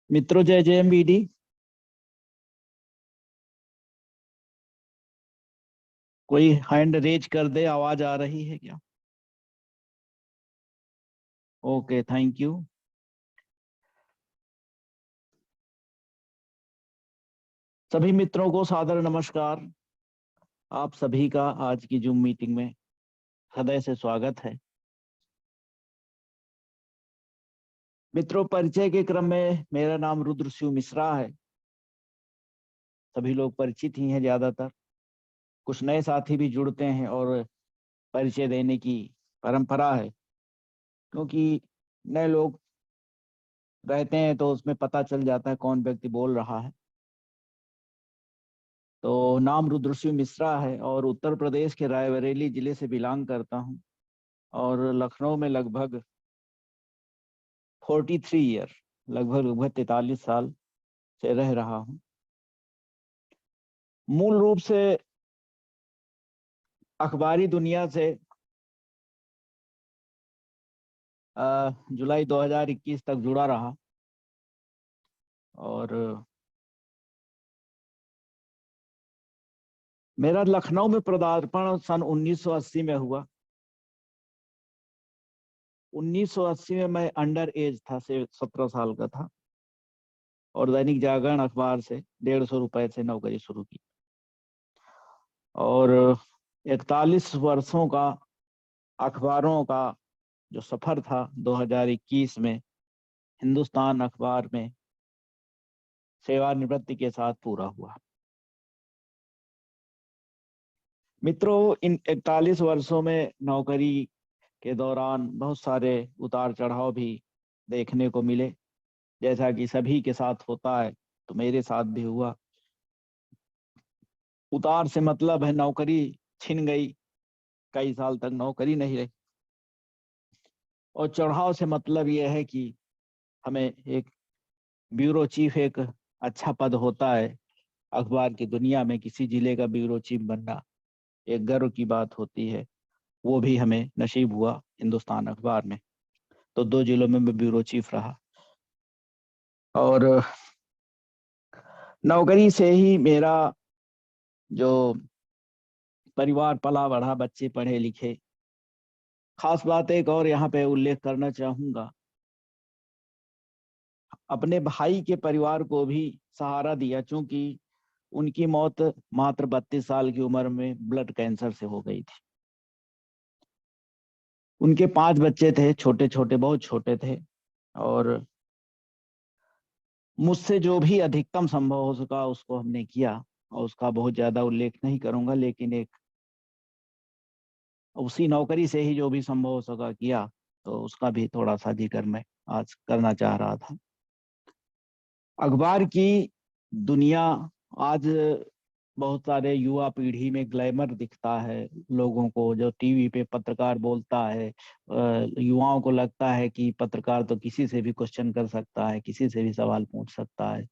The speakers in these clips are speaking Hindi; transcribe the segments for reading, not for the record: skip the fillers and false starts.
मित्रों, जय जय एमबीडी। कोई हैंड रेज कर दे, आवाज आ रही है क्या? Okay, thank you. सभी मित्रों को सादर नमस्कार। आप सभी का आज की जूम मीटिंग में हृदय से स्वागत है। मित्रों, परिचय के क्रम में मेरा नाम रुद्रशिव मिश्रा है। सभी लोग परिचित ही हैं ज्यादातर। कुछ नए साथी भी जुड़ते हैं और परिचय देने की परंपरा है, क्योंकि नए लोग रहते हैं तो उसमें पता चल जाता है कौन व्यक्ति बोल रहा है। तो नाम रुद्रशिव मिश्रा है और उत्तर प्रदेश के रायबरेली जिले से बिलोंग करता हूँ और लखनऊ में लगभग 43 ईयर, लगभग लगभग 43 साल से रह रहा हूँ। मूल रूप से अखबारी दुनिया से जुलाई 2021 तक जुड़ा रहा और मेरा लखनऊ में पदार्पण सन 1980 में हुआ। 1980 में मैं अंडर एज था, से 17 साल का था और दैनिक जागरण अखबार से 150 रुपए से नौकरी शुरू की और 41 वर्षों का अखबारों का जो सफर था 2021 में हिंदुस्तान अखबार में सेवानिवृत्ति के साथ पूरा हुआ। मित्रों, इन 41 वर्षों में नौकरी के दौरान बहुत सारे उतार चढ़ाव भी देखने को मिले। जैसा कि सभी के साथ होता है तो मेरे साथ भी हुआ। उतार से मतलब है नौकरी छिन गई, कई साल तक नौकरी नहीं रही। और चढ़ाव से मतलब यह है कि हमें एक ब्यूरो चीफ, एक अच्छा पद होता है अखबार की दुनिया में, किसी जिले का ब्यूरो चीफ बनना एक गर्व की बात होती है। वो भी हमें नसीब हुआ हिंदुस्तान अखबार में। तो 2 जिलों में मैं ब्यूरो चीफ रहा और नौकरी से ही मेरा जो परिवार पला बढ़ा, बच्चे पढ़े लिखे। खास बात एक और यहाँ पे उल्लेख करना चाहूंगा, अपने भाई के परिवार को भी सहारा दिया, क्योंकि उनकी मौत मात्र 32 साल की उम्र में ब्लड कैंसर से हो गई थी। उनके 5 बच्चे थे, छोटे छोटे, बहुत छोटे थे और मुझसे जो भी अधिकतम संभव हो सका उसको हमने किया और उसका बहुत ज्यादा उल्लेख नहीं करूंगा, लेकिन एक उसी नौकरी से ही जो भी संभव हो सका किया, तो उसका भी थोड़ा सा जिक्र मैं आज करना चाह रहा था। अखबार की दुनिया आज बहुत सारे युवा पीढ़ी में ग्लैमर दिखता है लोगों को। जो टीवी पे पत्रकार बोलता है, युवाओं को लगता है कि पत्रकार तो किसी से भी क्वेश्चन कर सकता है, किसी से भी सवाल पूछ सकता है।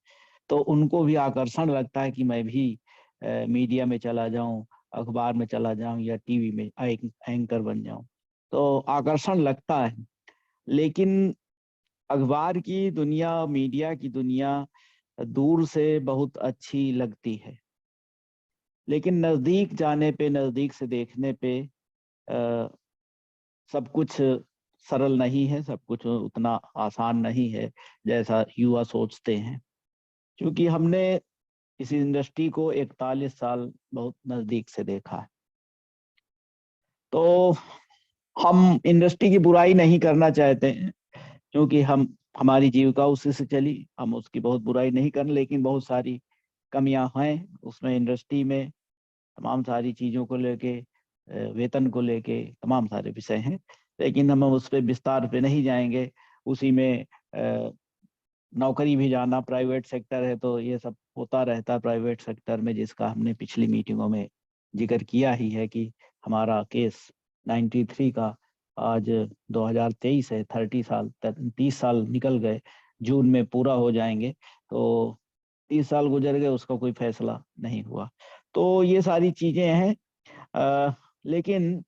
तो उनको भी आकर्षण लगता है कि मैं भी मीडिया में चला जाऊं, अखबार में चला जाऊं या टीवी में एंकर बन जाऊं। तो आकर्षण लगता है। लेकिन अखबार की दुनिया, मीडिया की दुनिया दूर से बहुत अच्छी लगती है, लेकिन नजदीक जाने पे, नजदीक से देखने पे आ, सब कुछ सरल नहीं है, सब कुछ उतना आसान नहीं है जैसा युवा सोचते हैं। क्योंकि हमने इस इंडस्ट्री को 41 साल बहुत नजदीक से देखा है। तो हम इंडस्ट्री की बुराई नहीं करना चाहते हैं, क्योंकि हमारी जीविका उसी से चली, हम उसकी बहुत बुराई नहीं कर, लेकिन बहुत सारी कमियां हैं उसमें, इंडस्ट्री में तमाम सारी चीजों को लेके, वेतन को लेके तमाम सारे विषय हैं। लेकिन हम उस पर विस्तार पे नहीं जाएंगे। उसी में नौकरी भी जाना, प्राइवेट सेक्टर है तो ये सब होता रहता है प्राइवेट सेक्टर में, जिसका हमने पिछली मीटिंगों में जिक्र किया ही है कि हमारा केस 93 का आज 2023 है। 30 साल, 30 साल निकल गए, जून में पूरा हो जाएंगे। तो 30 साल गुजर गए, उसका कोई फैसला नहीं हुआ। तो ये सारी चीजें हैं। लेकिन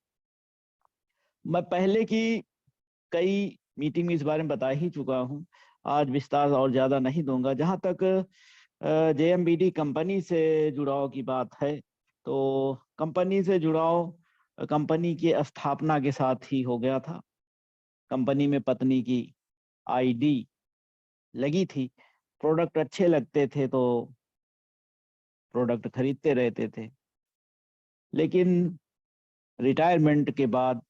मैं पहले की कई मीटिंग में इस बारे में बता ही चुका हूँ। आज विस्तार और ज़्यादा नहीं दूंगा। जहाँ तक JMBD कंपनी से जुड़ाव की बात है, तो कंपनी से जुड़ाव कंपनी की स्थापना के साथ ही हो गया था। कंपनी में पत्नी की ID लगी थी, प्रोडक्ट अच्छे लगते थे तो प्रोडक्ट खरीदते रहते थे। लेकिन रिटायरमेंट के बाद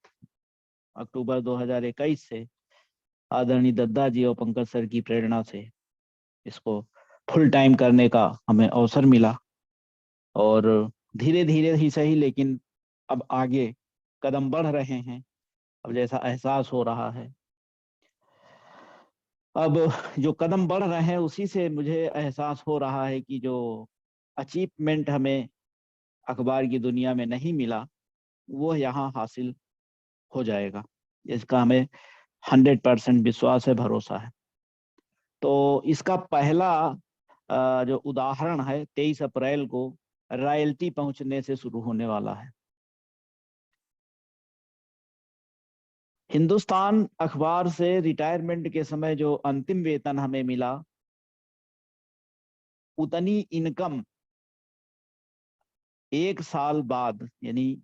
अक्टूबर 2021 से आदरणीय दद्दा जी और पंकज सर की प्रेरणा से इसको फुल टाइम करने का हमें अवसर मिला, और धीरे धीरे ही सही लेकिन अब आगे कदम बढ़ रहे हैं। अब जैसा एहसास हो रहा है, अब जो कदम बढ़ रहे हैं उसी से मुझे एहसास हो रहा है कि जो अचीवमेंट हमें अखबार की दुनिया में नहीं मिला वो यहाँ हासिल हो जाएगा। इसका हमें 100% विश्वास है, भरोसा है। तो इसका पहला जो उदाहरण है 23 अप्रैल को रॉयल्टी पहुंचने से शुरू होने वाला है। हिंदुस्तान अखबार से रिटायरमेंट के समय जो अंतिम वेतन हमें मिला, उतनी इनकम 1 साल बाद, यानी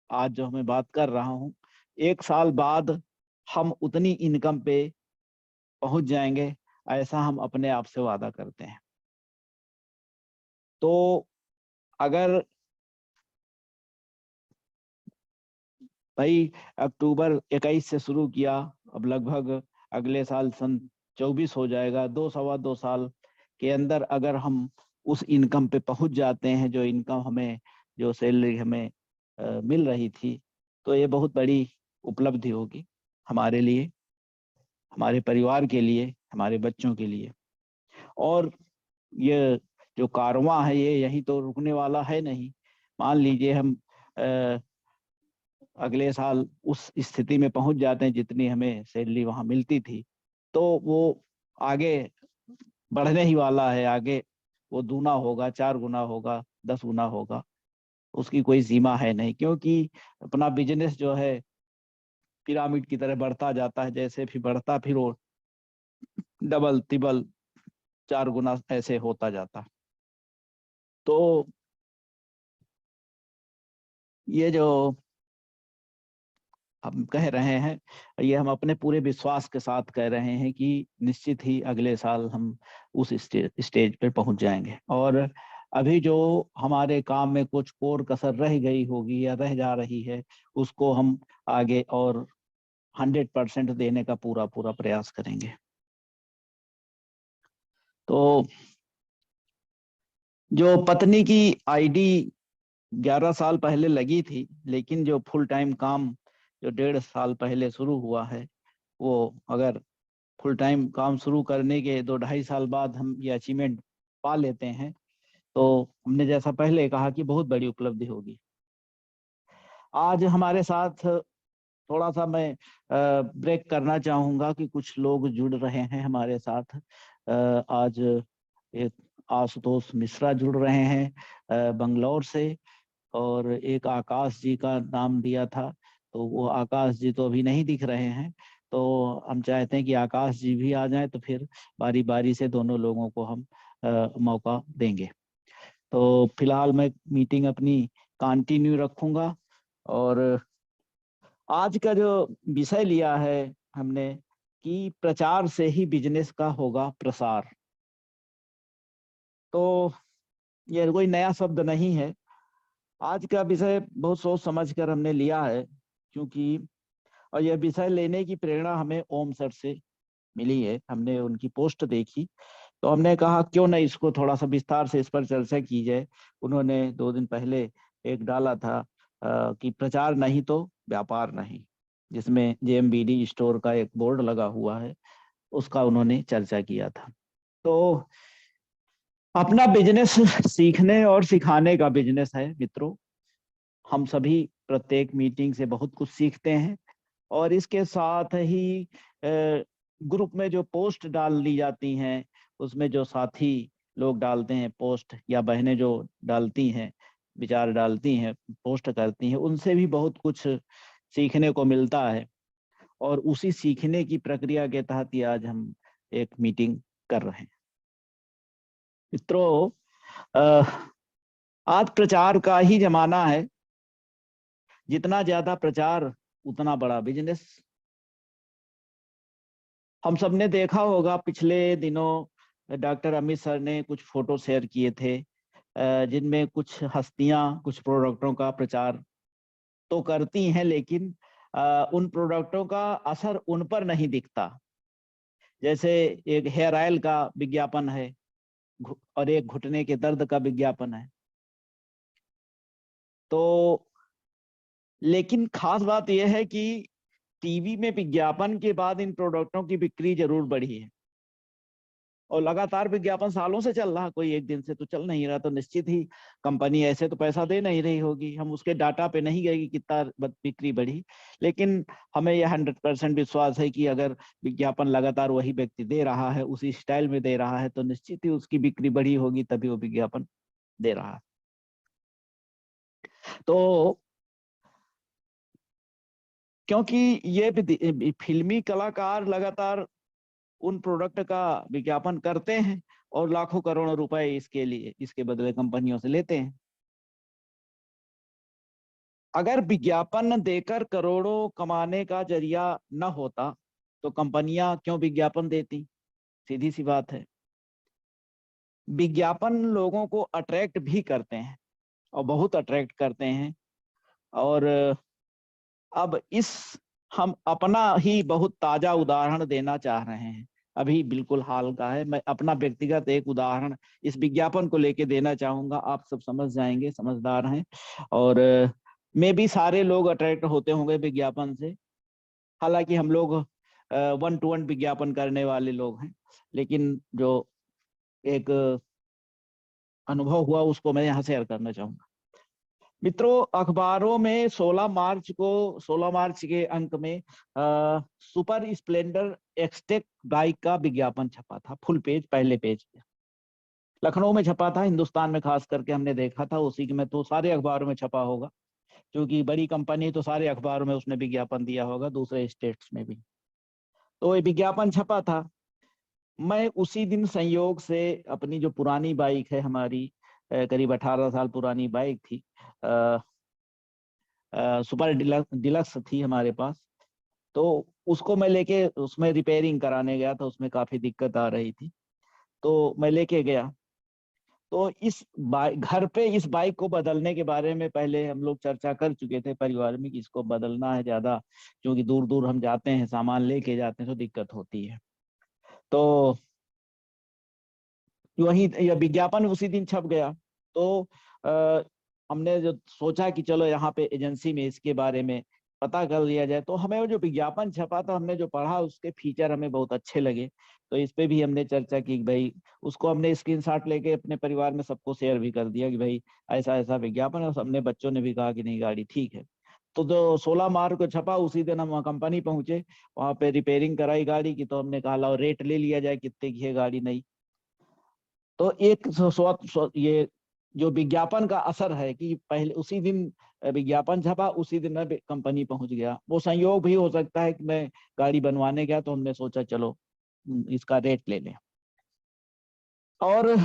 आज जो मैं बात कर रहा हूं 1 साल बाद हम उतनी इनकम पे पहुंच जाएंगे, ऐसा हम अपने आप से वादा करते हैं। तो अगर भाई अक्टूबर 21 से शुरू किया, अब लगभग अगले साल सन 24 हो जाएगा, 2 सवा 2 साल के अंदर अगर हम उस इनकम पे पहुंच जाते हैं, जो इनकम हमें, जो सैलरी हमें मिल रही थी, तो ये बहुत बड़ी उपलब्धि होगी हमारे लिए, हमारे परिवार के लिए, हमारे बच्चों के लिए। और ये जो कारवां है ये यहीं तो रुकने वाला है नहीं। मान लीजिए हम अगले साल उस स्थिति में पहुंच जाते हैं जितनी हमें सैलरी वहां मिलती थी, तो वो आगे बढ़ने ही वाला है। आगे वो दूना होगा, 4 गुना होगा, 10 गुना होगा, उसकी कोई सीमा है नहीं। क्योंकि अपना बिजनेस जो है पिरामिड की तरह बढ़ता जाता है, जैसे भी बढ़ता फिर वो डबल तिबल 4 गुना ऐसे होता जाता। तो ये जो हम कह रहे हैं, ये हम अपने पूरे विश्वास के साथ कह रहे हैं कि निश्चित ही अगले साल हम उस स्टेज पे पहुंच जाएंगे। और अभी जो हमारे काम में कुछ और कसर रह गई होगी या रह जा रही है, उसको हम आगे और 100% देने का पूरा पूरा प्रयास करेंगे। तो जो पत्नी की ID 11 साल पहले लगी थी, लेकिन जो फुल टाइम काम जो 1.5 साल पहले शुरू हुआ है, वो अगर फुल टाइम काम शुरू करने के 2-2.5 साल बाद हम ये अचीवमेंट पा लेते हैं, तो हमने जैसा पहले कहा कि बहुत बड़ी उपलब्धि होगी। आज हमारे साथ थोड़ा सा मैं ब्रेक करना चाहूंगा कि कुछ लोग जुड़ रहे हैं हमारे साथ। आज एक आशुतोष मिश्रा जुड़ रहे हैं बंगलौर से, और एक आकाश जी का नाम दिया था, तो वो आकाश जी तो अभी नहीं दिख रहे हैं। तो हम चाहते हैं कि आकाश जी भी आ जाएं, तो फिर बारी बारी से दोनों लोगों को हम मौका देंगे। तो फिलहाल मैं मीटिंग अपनी कंटिन्यू रखूंगा। और आज का जो विषय लिया है हमने कि प्रचार से ही बिजनेस का होगा प्रसार। तो ये कोई नया शब्द नहीं है। आज का विषय बहुत सोच समझ कर हमने लिया है, क्योंकि और यह विषय लेने की प्रेरणा हमें ओम सर से मिली है। हमने उनकी पोस्ट देखी, तो हमने कहा क्यों न इसको थोड़ा सा विस्तार से इस पर चर्चा की जाए। उन्होंने 2 दिन पहले एक डाला था कि प्रचार नहीं तो व्यापार नहीं, जिसमें JMBD स्टोर का एक बोर्ड लगा हुआ है, उसका उन्होंने चर्चा किया था। तो अपना बिजनेस सीखने और सिखाने का बिजनेस है मित्रों। हम सभी प्रत्येक मीटिंग से बहुत कुछ सीखते हैं, और इसके साथ ही ग्रुप में जो पोस्ट डाल दी जाती हैं, उसमें जो साथी लोग डालते हैं पोस्ट, या बहनें जो डालती हैं, विचार डालती हैं, पोस्ट करती हैं, उनसे भी बहुत कुछ सीखने को मिलता है। और उसी सीखने की प्रक्रिया के तहत ही आज हम एक मीटिंग कर रहे हैं। मित्रों, अ, आज प्रचार का ही जमाना है। जितना ज्यादा प्रचार उतना बड़ा बिजनेस। हम सबने देखा होगा पिछले दिनों डॉक्टर अमित सर ने कुछ फोटो शेयर किए थे, जिनमें कुछ हस्तियां कुछ प्रोडक्टों का प्रचार तो करती हैं, लेकिन उन प्रोडक्टों का असर उन पर नहीं दिखता। जैसे एक हेयर ऑयल का विज्ञापन है और एक घुटने के दर्द का विज्ञापन है। तो लेकिन खास बात यह है कि टीवी में विज्ञापन के बाद इन प्रोडक्टों की बिक्री जरूर बढ़ी है। और लगातार विज्ञापन सालों से चल रहा, कोई एक दिन से तो चल नहीं रहा। तो निश्चित ही कंपनी ऐसे तो पैसा दे नहीं रही होगी। हम उसके डाटा पे नहीं गए कि कितना बिक्री बढ़ी, लेकिन हमें यह 100% विश्वास है कि अगर विज्ञापन लगातार वही व्यक्ति दे रहा है, उसी स्टाइल में दे रहा है, तो निश्चित ही उसकी बिक्री बढ़ी होगी, तभी वो विज्ञापन दे रहा है। तो क्योंकि ये फिल्मी कलाकार लगातार उन प्रोडक्ट का विज्ञापन करते हैं और लाखों करोड़ों रुपए इसके बदले कंपनियों से लेते हैं। अगर विज्ञापन देकर करोड़ों कमाने का जरिया न होता तो कंपनियां क्यों विज्ञापन देती? सीधी सी बात है। विज्ञापन लोगों को अट्रैक्ट भी करते हैं और बहुत अट्रैक्ट करते हैं। और अब हम अपना ही बहुत ताजा उदाहरण देना चाह रहे हैं। अभी बिल्कुल हाल का है। मैं अपना व्यक्तिगत एक उदाहरण इस विज्ञापन को लेके देना चाहूंगा। आप सब समझ जाएंगे, समझदार हैं। और मे भी सारे लोग अट्रैक्ट होते होंगे विज्ञापन से। हालांकि हम लोग 1-to-1 विज्ञापन करने वाले लोग हैं, लेकिन जो एक अनुभव हुआ उसको मैं यहाँ शेयर करना चाहूंगा। मित्रों, अखबारों में 16 मार्च के अंक में सुपर स्प्लेंडर एक्सटेक बाइक का विज्ञापन छपा था। फुल पेज, पहले पेज पे लखनऊ में छपा था। हिंदुस्तान में खास करके हमने देखा था। उसी के में तो सारे अखबारों में छपा होगा, क्योंकि बड़ी कंपनी तो सारे अखबारों में उसने विज्ञापन दिया होगा, दूसरे स्टेट्स में भी। तो ये विज्ञापन छपा था। मैं उसी दिन संयोग से अपनी जो पुरानी बाइक है हमारी, करीब 18 साल पुरानी बाइक थी, सुपर डिलक्स थी हमारे पास। तो उसको मैं लेके उसमें रिपेयरिंग कराने गया था। उसमें काफी दिक्कत आ रही थी, तो मैं लेके गया। तो इस बाइक घर पे इस बाइक को बदलने के बारे में पहले हम लोग चर्चा कर चुके थे परिवार में कि इसको बदलना है ज्यादा, क्योंकि दूर दूर हम जाते हैं, सामान लेके जाते हैं तो दिक्कत होती है। तो वही यह विज्ञापन उसी दिन छप गया। तो आ, हमने जो सोचा कि चलो यहाँ पे एजेंसी में इसके बारे में पता कर लिया जाए। तो हमें वो जो विज्ञापन छपा था, हमने जो पढ़ा, उसके फीचर हमें बहुत अच्छे लगे। तो इस पे भी हमने चर्चा की कि भाई, उसको हमने स्क्रीनशॉट लेके अपने परिवार में सबको शेयर भी कर दिया कि भाई ऐसा ऐसा विज्ञापन है। और सबने बच्चों ने भी कहा कि नहीं, गाड़ी ठीक है। तो जो 16 मार्च को छपा, उसी दिन हम कंपनी पहुंचे। वहां पे रिपेयरिंग कराई गाड़ी की। तो हमने कहा लाओ रेट ले लिया जाए, कितने की है गाड़ी नई। तो ये जो विज्ञापन का असर है कि पहले उसी दिन विज्ञापन छपा, उसी दिन मैं कंपनी पहुंच गया। वो संयोग भी हो सकता है कि मैं गाड़ी बनवाने गया, तो हमने सोचा चलो इसका रेट ले लें। और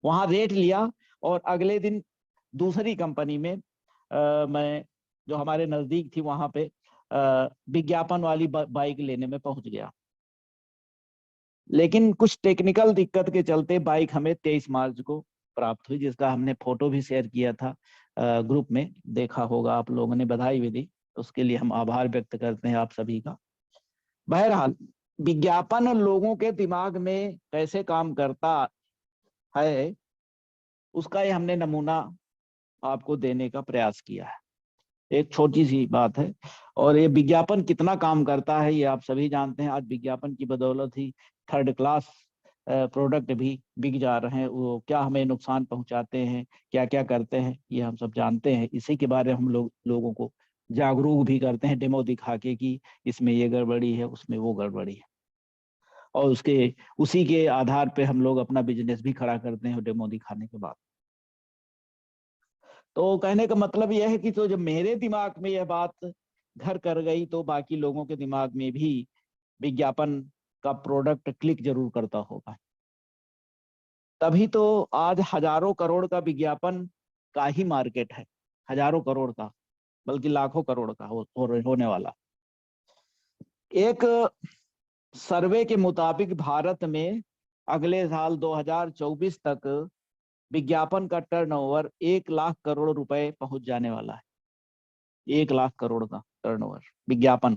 वहां रेट लिया। और अगले दिन दूसरी कंपनी में मैं, जो हमारे नजदीक थी, वहां पे विज्ञापन वाली बाइक लेने में पहुंच गया। लेकिन कुछ टेक्निकल दिक्कत के चलते बाइक हमें 23 मार्च को प्राप्त हुई, जिसका हमने फोटो भी शेयर किया था ग्रुप में। देखा होगा आप लोगों ने, बधाई भी दी। उसके लिए हम आभार व्यक्त करते हैं आप सभी का। बहरहाल, विज्ञापन लोगों के दिमाग में कैसे काम करता है, उसका ये हमने नमूना आपको देने का प्रयास किया है। एक छोटी सी बात है। और ये विज्ञापन कितना काम करता है ये आप सभी जानते हैं। आज विज्ञापन की बदौलत ही थर्ड क्लास प्रोडक्ट भी बिक जा रहे हैं। वो क्या हमें नुकसान पहुंचाते हैं, क्या क्या करते हैं, ये हम सब जानते हैं। इसी के बारे में हम लोगों को जागरूक भी करते हैं, डेमो दिखा के कि इसमें ये गड़बड़ी है, उसमें वो गड़बड़ी है। और उसी के आधार पे हम लोग अपना बिजनेस भी खड़ा करते हैं डेमो दिखाने के बाद। तो कहने का मतलब यह है कि तो जब मेरे दिमाग में यह बात घर कर गई, तो बाकी लोगों के दिमाग में भी विज्ञापन का प्रोडक्ट क्लिक जरूर करता होगा। तभी तो आज हजारों करोड़ का विज्ञापन का ही मार्केट है, हजारों करोड़ का, बल्कि लाखों करोड़ का होने वाला। एक सर्वे के मुताबिक भारत में अगले साल 2024 तक विज्ञापन का टर्नओवर 1 लाख करोड़ रुपए पहुंच जाने वाला है। 1 लाख करोड़ का टर्नओवर विज्ञापन,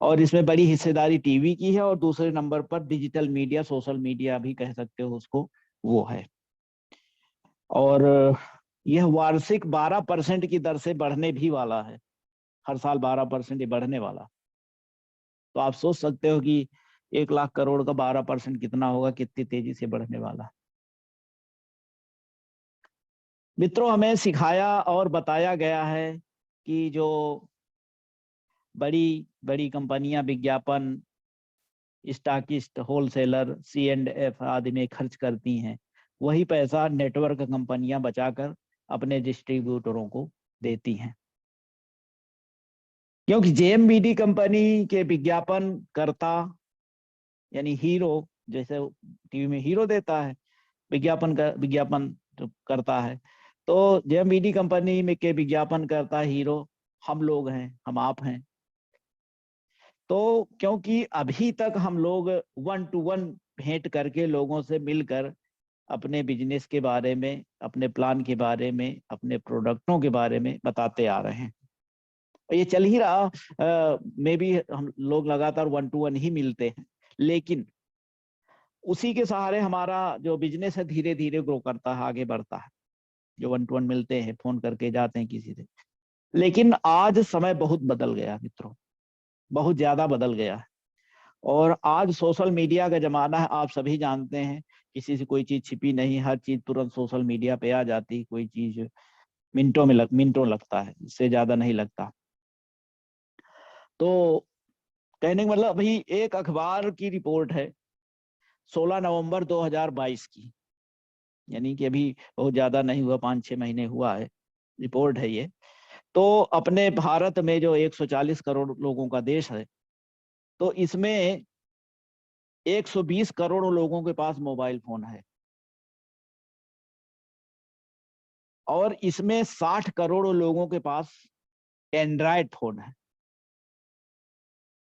और इसमें बड़ी हिस्सेदारी टीवी की है, और दूसरे नंबर पर डिजिटल मीडिया, सोशल मीडिया भी कह सकते हो उसको, वो है। और यह वार्षिक 12% की दर से बढ़ने भी वाला है, हर साल 12% ये बढ़ने वाला। तो आप सोच सकते हो कि 1 लाख करोड़ का 12% कितना होगा, कितनी तेजी से बढ़ने वाला। मित्रों, हमें सिखाया और बताया गया है कि जो बड़ी बड़ी कंपनियां विज्ञापन, स्टॉकिस्ट, होलसेलर, C&F आदि में खर्च करती हैं, वही पैसा नेटवर्क कंपनियां बचाकर अपने डिस्ट्रीब्यूटरों को देती हैं। क्योंकि JMBD कंपनी के विज्ञापन करता, यानी हीरो, जैसे टीवी में हीरो देता है, विज्ञापन जो करता है, तो JMBD कंपनी में के विज्ञापन करता हीरो हम लोग हैं, हम आप हैं। तो क्योंकि अभी तक हम लोग 1-to-1 भेंट करके लोगों से मिलकर अपने बिजनेस के बारे में, अपने प्लान के बारे में, अपने प्रोडक्टों के बारे में बताते आ रहे हैं, और ये चल ही रहा। मे भी हम लोग लगातार 1-to-1 ही मिलते हैं, लेकिन उसी के सहारे हमारा जो बिजनेस है धीरे धीरे ग्रो करता है, आगे बढ़ता है। जो 1-to-1 मिलते हैं, फोन करके जाते हैं किसी से। लेकिन आज समय बहुत बदल गया मित्रों, बहुत ज्यादा बदल गया है। और आज सोशल मीडिया का जमाना है, आप सभी जानते हैं। किसी से कोई चीज छिपी नहीं, हर चीज तुरंत सोशल मीडिया पे आ जाती। कोई चीज मिनटों लगता है, इससे ज्यादा नहीं लगता। तो कहने का मतलब, अभी एक अखबार की रिपोर्ट है 16 नवंबर 2022 की, यानी कि अभी बहुत ज्यादा नहीं हुआ, 5-6 महीने हुआ है, रिपोर्ट है ये। तो अपने भारत में जो 140 करोड़ लोगों का देश है, तो इसमें 120 करोड़ लोगों के पास मोबाइल फोन है, और इसमें 60 करोड़ लोगों के पास एंड्रॉयड फोन है।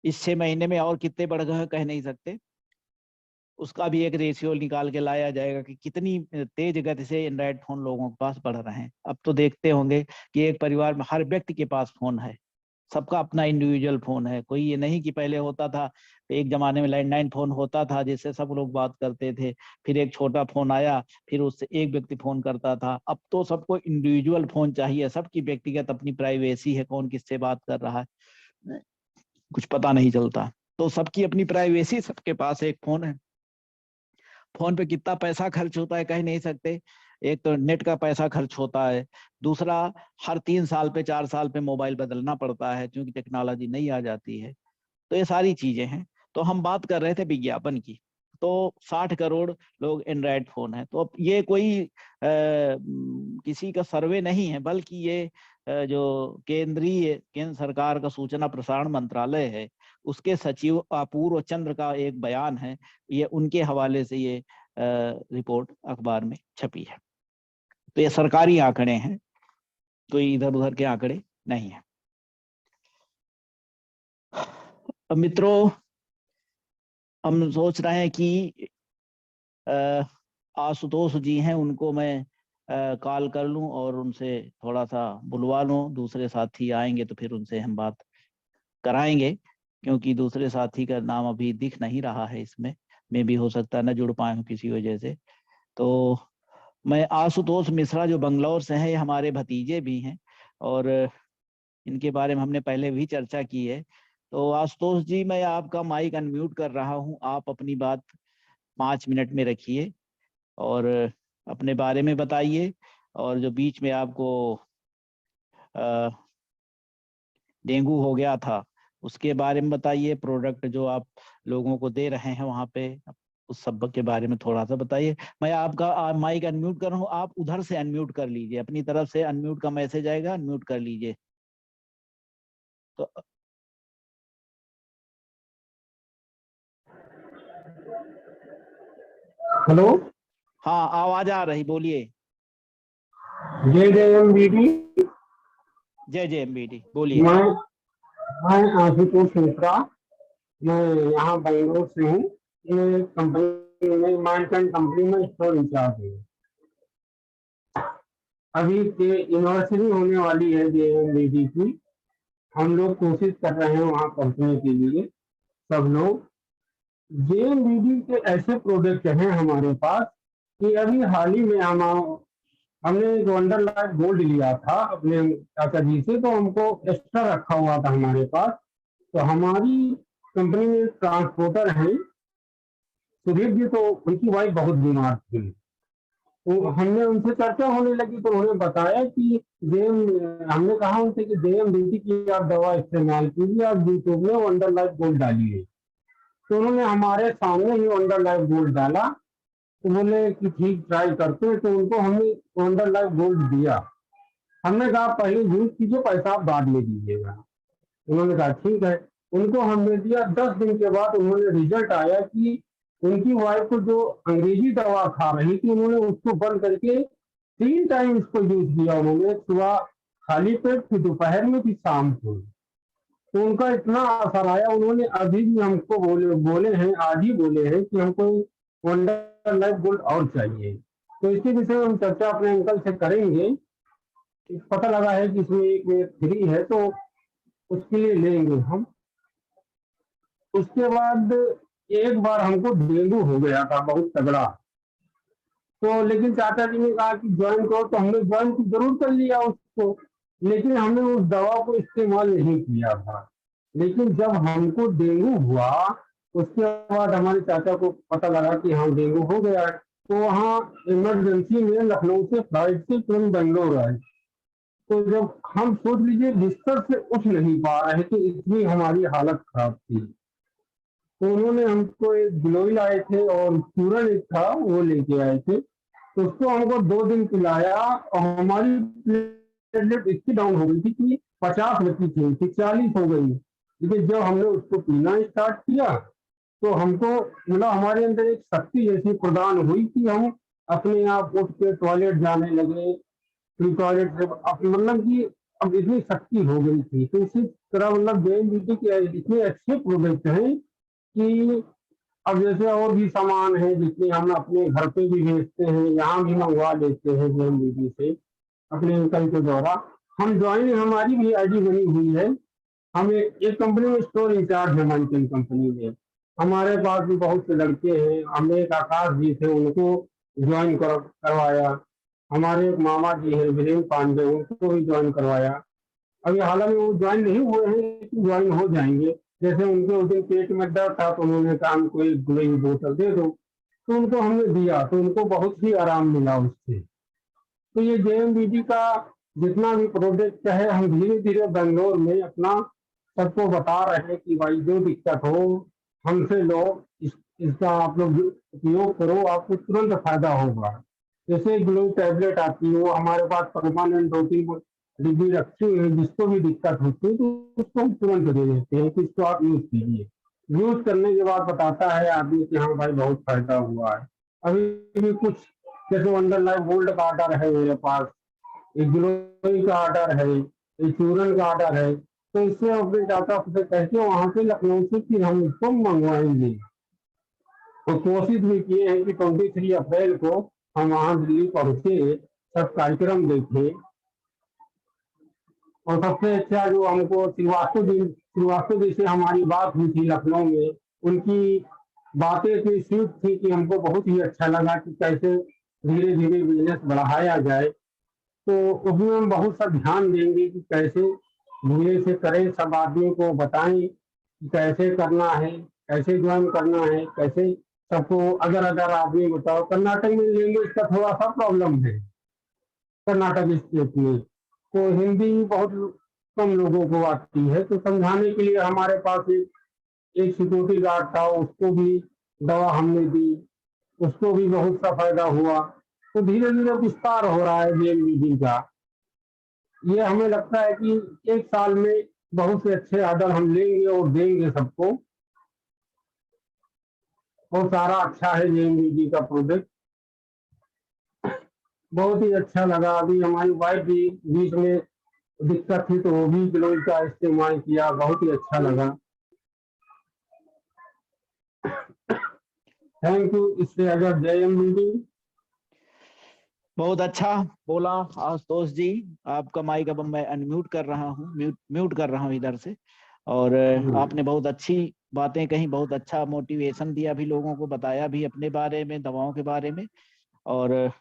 इस 6 महीने में और कितने बढ़ गए कह नहीं सकते। उसका भी एक रेशियो निकाल के लाया जाएगा कि कितनी तेज गति से एंड्रॉयड फोन लोगों के पास बढ़ रहे हैं। अब तो देखते होंगे कि एक परिवार में हर व्यक्ति के पास फोन है, सबका अपना इंडिविजुअल फोन है। कोई ये नहीं कि पहले होता था, एक जमाने में लैंडलाइन फोन होता था जिससे सब लोग बात करते थे, फिर एक छोटा फोन आया, फिर उससे एक व्यक्ति फोन करता था। अब तो सबको इंडिविजुअल फोन चाहिए, सबकी व्यक्तिगत अपनी प्राइवेसी है, कौन किससे बात कर रहा है कुछ पता नहीं चलता। तो सबकी अपनी प्राइवेसी, सबके पास एक फोन है। फोन पे कितना पैसा खर्च होता है कह नहीं सकते। एक तो नेट का पैसा खर्च होता है, दूसरा हर 3 साल पे 4 साल पे मोबाइल बदलना पड़ता है, क्योंकि टेक्नोलॉजी नहीं आ जाती है। तो ये सारी चीजें हैं। तो हम बात कर रहे थे विज्ञापन की। तो 60 करोड़ लोग एंड्रॉयड फोन है। तो अब ये कोई किसी का सर्वे नहीं है, बल्कि ये जो केंद्र सरकार का सूचना प्रसारण मंत्रालय है, उसके सचिव अपूर्व चंद्र का एक बयान है। ये उनके हवाले से ये रिपोर्ट अखबार में छपी है। तो ये सरकारी आंकड़े हैं, कोई इधर उधर के आंकड़े नहीं है। अब मित्रों, हम सोच रहे हैं कि आशुतोष जी हैं, उनको मैं कॉल कर लूं और उनसे थोड़ा सा बुलवा लूं। दूसरे साथी आएंगे तो फिर उनसे हम बात कराएंगे, क्योंकि दूसरे साथी का नाम अभी दिख नहीं रहा है इसमें। में भी हो सकता है न जुड़ पाए हूं किसी वजह से। तो मैं आशुतोष मिश्रा जो बंगलौर से हैं, ये हमारे भतीजे भी हैं, और इनके बारे में हमने पहले भी चर्चा की है। तो आशुतोष जी, मैं आपका माइक अनम्यूट कर रहा हूं, आप अपनी बात 5 मिनट में रखिए और अपने बारे में बताइए। और जो बीच में आपको डेंगू हो गया था, उसके बारे में बताइए। प्रोडक्ट जो आप लोगों को दे रहे हैं वहां पे, उस सब के बारे में थोड़ा सा बताइए। मैं आपका माइक अनम्यूट कर रहा हूँ, आप उधर से अनम्यूट कर लीजिए, अपनी तरफ से अनम्यूट का मैसेज आएगा, अनम्यूट कर लीजिए। तो हेलो। हाँ, आवाज आ रही, बोलिए। जय जय एम बीडी। जय जय एमबीडी, बोलिए। मैं मैं आशुतोष मिश्रा। मैं यहाँ बेंगलोर से हूँ। ये कंपनी में माइंड कंपनी में स्टोर इंचार्ज हूँ। अभी के यूनिवर्सिटी होने वाली है जे एम बीडी की। हम लोग कोशिश कर रहे हैं वहाँ पहुँचने के लिए, सब लोग। जे एम बीडी के ऐसे प्रोडक्ट हैं हमारे पास कि अभी हाल ही में हमने एक वंडर लाइफ गोल्ड लिया था अपने चाचा जी से, तो हमको एक्स्ट्रा रखा हुआ था हमारे पास। तो हमारी कंपनी में ट्रांसपोर्टर है सुधीर जी, तो उनकी वाइफ बहुत बीमार थी। तो हमने उनसे चर्चा होने लगी तो उन्होंने बताया कि जेएम हमने कहा उनसे कि जेएम बीटी की आप दवा इस्तेमाल कीजिए, आप यूट्यूब में वंडर लाइफ गोल्ड डालिए। तो उन्होंने हमारे सामने ही वंडर लाइफ गोल्ड डाला। तो बोले कि ठीक, ट्राई करते हैं। तो उनको हमने वंडर लाइफ गोल्ड दिया। हमने कहा पहले यूज कीजिए, पैसा आप बाद में दीजिएगा। उन्होंने कहा ठीक है। उनको हमने दिया। 10 दिन के बाद उन्होंने रिजल्ट आया कि उनकी वाइफ को जो अंग्रेजी दवा खा रही थी, उन्होंने उसको बंद करके 3 टाइम इसको यूज किया। उन्होंने सुबह खाली पेट, फिर दोपहर में, फिर शाम को। तो उनका इतना असर आया, उन्होंने अभी भी हमको बोले बोले हैं, आज ही बोले हैं कि हमको वंडर लाइफ गोल्ड और चाहिए। तो इसके विषय में हम चर्चा अपने अंकल से करेंगे। पता लगा है कि इसमें एक फ्री है, तो उसके लिए लेंगे हम। उसके बाद एक बार हमको डेंगू हो गया था बहुत तगड़ा। तो लेकिन चाचा जी ने कहा कि ज्वाइन करो, तो हमने ज्वाइन जरूर कर लिया उसको। लेकिन हमने उस दवा को इस्तेमाल नहीं किया था। लेकिन जब हमको डेंगू हुआ, उसके बाद हमारे चाचा को पता लगा कि हाँ डेंगू हो गया है। तो वहाँ इमरजेंसी में लखनऊ से फ्लाइट से तुरंत बेंगलोर आए। तो जब हम सोच लीजिए बिस्तर से उठ नहीं पा रहे थे, इतनी हमारी हालत खराब थी। तो उन्होंने हमको एक गिलोय आए थे और चूरन एक था वो लेके आए थे। तो उसको हमको 2 दिन पिलाया और हमारी प्लेटलेट इतनी डाउन हो गई थी कि 50 बची थी 40 हो गई। लेकिन जब हमने उसको पीना स्टार्ट किया तो हमको मतलब हमारे अंदर एक शक्ति जैसी प्रदान हुई कि हम अपने आप उठ के टॉयलेट जाने लगे। फिर टॉयलेट से मतलब कि अब इतनी शक्ति हो गई थी। तो इसी तरह मतलब जे के इतने अच्छे प्रोडक्ट हैं कि अब जैसे और भी सामान है जिसमें हम अपने घर पे भी भेजते हैं, यहाँ भी मंगवा लेते हैं जेएमबीडी से अपने अंकल के द्वारा। हम ज्वाइन हमारी भी आईडी बनी हुई है। हम एक कंपनी में स्टोर इंचार्ज है माइंटन कंपनी में। हमारे पास भी बहुत से लड़के हैं। हमने एक आकाश जी थे, उनको ज्वाइन करवाया। हमारे एक मामा जी हैं वीरेंद्र पांडे, उनको भी ज्वाइन करवाया। अभी हालांकि वो ज्वाइन नहीं हुए हैं लेकिन ज्वाइन हो जाएंगे। जैसे उनके उस दिन पेट में दर्द था तो उन्होंने कहा हमको एक गिलोय की बोतल दे दो, तो उनको हमने दिया तो उनको बहुत ही आराम मिला उससे। तो ये जेएमबीडी का जितना भी प्रोडक्ट है, हम धीरे धीरे बेंगलोर में अपना सबको बता रहे हैं कि भाई जो दिक्कत हो हमसे लो, इसका आप लोग उपयोग करो, आपको तुरंत फायदा होगा। जैसे ग्लो टैबलेट आती है वो हमारे पास परमानेंट 2-3 डिब्बी रखी हुई है। जिसको भी दिक्कत होती है तो उसको हम तुरंत दे देते हैं कि इसको आप यूज कीजिए। यूज करने के बाद बताता है आदमी कि हाँ भाई बहुत फायदा हुआ है। अभी भी कुछ जैसे वंडर लाइफ गोल्ड का ऑर्डर है मेरे पास, एक गिलोय का ऑर्डर है, एक चूरन का ऑर्डर है। तो इससे अपने चाचा से कह के वहां से लखनऊ से फिर हम इसको मंगवाएंगे। तो कोशिश भी किए हैं कि 23 अप्रैल को हम वहां दिल्ली पहुंचे, सब कार्यक्रम देखे। और सबसे अच्छा जो हमको श्रीवास्तव जी से हमारी बात हुई थी लखनऊ में, उनकी बातें इतनी स्वीट थी कि हमको बहुत ही अच्छा लगा कि कैसे धीरे धीरे बिजनेस बढ़ाया जाए। तो उसमें हम बहुत सा ध्यान देंगे कि कैसे धीरे से करें, सब आदमी को बताएं कि कैसे करना है, कैसे ज्वाइन करना है, कैसे सबको। अगर अगर आदमी बताओ कर्नाटक में लैंग्वेज का थोड़ा सा प्रॉब्लम है, कर्नाटक स्टेट में तो हिंदी बहुत कम लोगों को आती है। तो समझाने के लिए हमारे पास एक सिक्योरिटी गार्ड था, उसको भी दवा हमने दी, उसको भी बहुत सा फायदा हुआ। तो धीरे धीरे विस्तार हो रहा है जेएमबीडी का। ये हमें लगता है कि एक साल में बहुत से अच्छे ऑर्डर हम लेंगे और देंगे सबको। और सारा अच्छा है जेएमबीडी का प्रोडक्ट, बहुत ही अच्छा लगा। अभी हमारी वाइफ भी बीच में दिक्कत थी तो वो भी ग्लोज का इस्तेमाल किया, बहुत ही अच्छा लगा। Thank you. इससे अगर जेएमबीडी। बहुत अच्छा बोला आशुतोष जी। आपका माइक अब मैं अनम्यूट कर रहा हूँ, म्यूट कर रहा हूँ इधर से। और आपने बहुत अच्छी बातें कही, बहुत अच्छा मोटिवेशन दिया भी, लोगों को बताया भी अपने बारे में, दवाओं के बारे में। और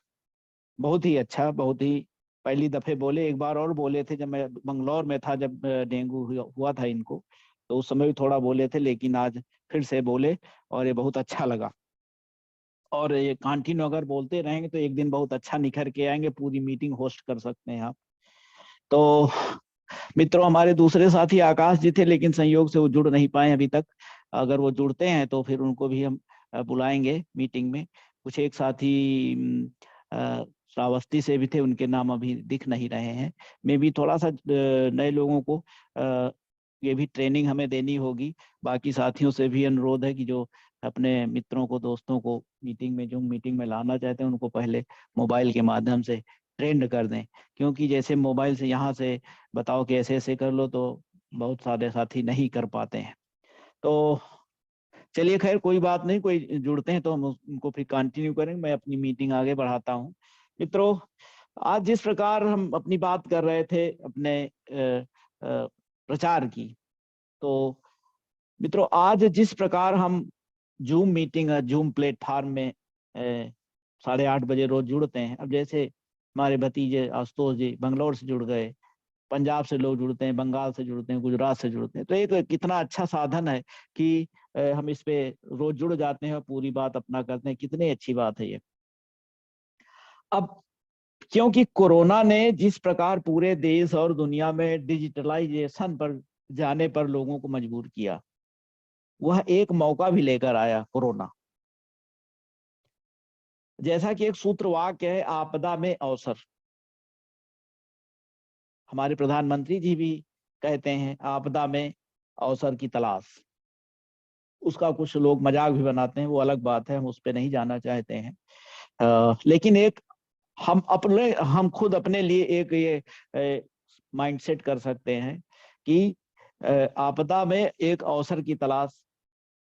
बहुत ही अच्छा, बहुत ही पहली दफे बोले। एक बार और बोले थे जब मैं बंगलौर में था, जब डेंगू हुआ था इनको, तो उस समय भी थोड़ा बोले थे, लेकिन आज फिर से बोले और ये बहुत अच्छा लगा। और ये कंटिन्यू अगर बोलते रहेंगे तो एक दिन बहुत अच्छा निखर के आएंगे, पूरी मीटिंग होस्ट कर सकते हैं आप। तो मित्रों, हमारे दूसरे साथी आकाश जी थे, लेकिन संयोग से वो जुड़ नहीं पाए अभी तक। अगर वो जुड़ते हैं तो फिर उनको भी हम बुलाएंगे मीटिंग में। कुछ एक साथी श्रावस्ती से भी थे, उनके नाम अभी दिख नहीं रहे हैं। मे भी थोड़ा सा नए लोगों को ये भी ट्रेनिंग हमें देनी होगी। बाकी साथियों से भी अनुरोध है कि जो अपने मित्रों को, दोस्तों को मीटिंग में, जूम मीटिंग में लाना चाहते हैं, उनको पहले मोबाइल के माध्यम से ट्रेंड कर दें। क्योंकि जैसे मोबाइल से यहाँ से बताओ कि ऐसे ऐसे कर लो, तो बहुत सारे साथी नहीं कर पाते हैं। तो चलिए, खैर कोई बात नहीं, कोई जुड़ते हैं तो हम उनको फिर कंटिन्यू करेंगे। मैं अपनी मीटिंग आगे बढ़ाता हूँ। मित्रों, आज जिस प्रकार हम अपनी बात कर रहे थे अपने प्रचार की, तो मित्रों आज जिस प्रकार हम जूम मीटिंग, जूम प्लेटफॉर्म में 8:30 बजे रोज जुड़ते हैं। अब जैसे हमारे भतीजे आशुतोष जी बंगलौर से जुड़ गए, पंजाब से लोग जुड़ते हैं, बंगाल से जुड़ते हैं, गुजरात से जुड़ते हैं। तो एक कितना अच्छा साधन है कि हम इस पे रोज जुड़ जाते हैं और पूरी बात अपना करते हैं। कितनी अच्छी बात है ये। अब क्योंकि कोरोना ने जिस प्रकार पूरे देश और दुनिया में डिजिटलाइजेशन पर जाने पर लोगों को मजबूर किया, वह एक मौका भी लेकर आया कोरोना। जैसा कि एक सूत्र वाक्य है, आपदा में अवसर। हमारे प्रधानमंत्री जी भी कहते हैं, आपदा में अवसर की तलाश। उसका कुछ लोग मजाक भी बनाते हैं, वो अलग बात है, हम उस पर नहीं जाना चाहते हैं। लेकिन एक हम खुद अपने लिए एक ये माइंडसेट कर सकते हैं कि आपदा में एक अवसर की तलाश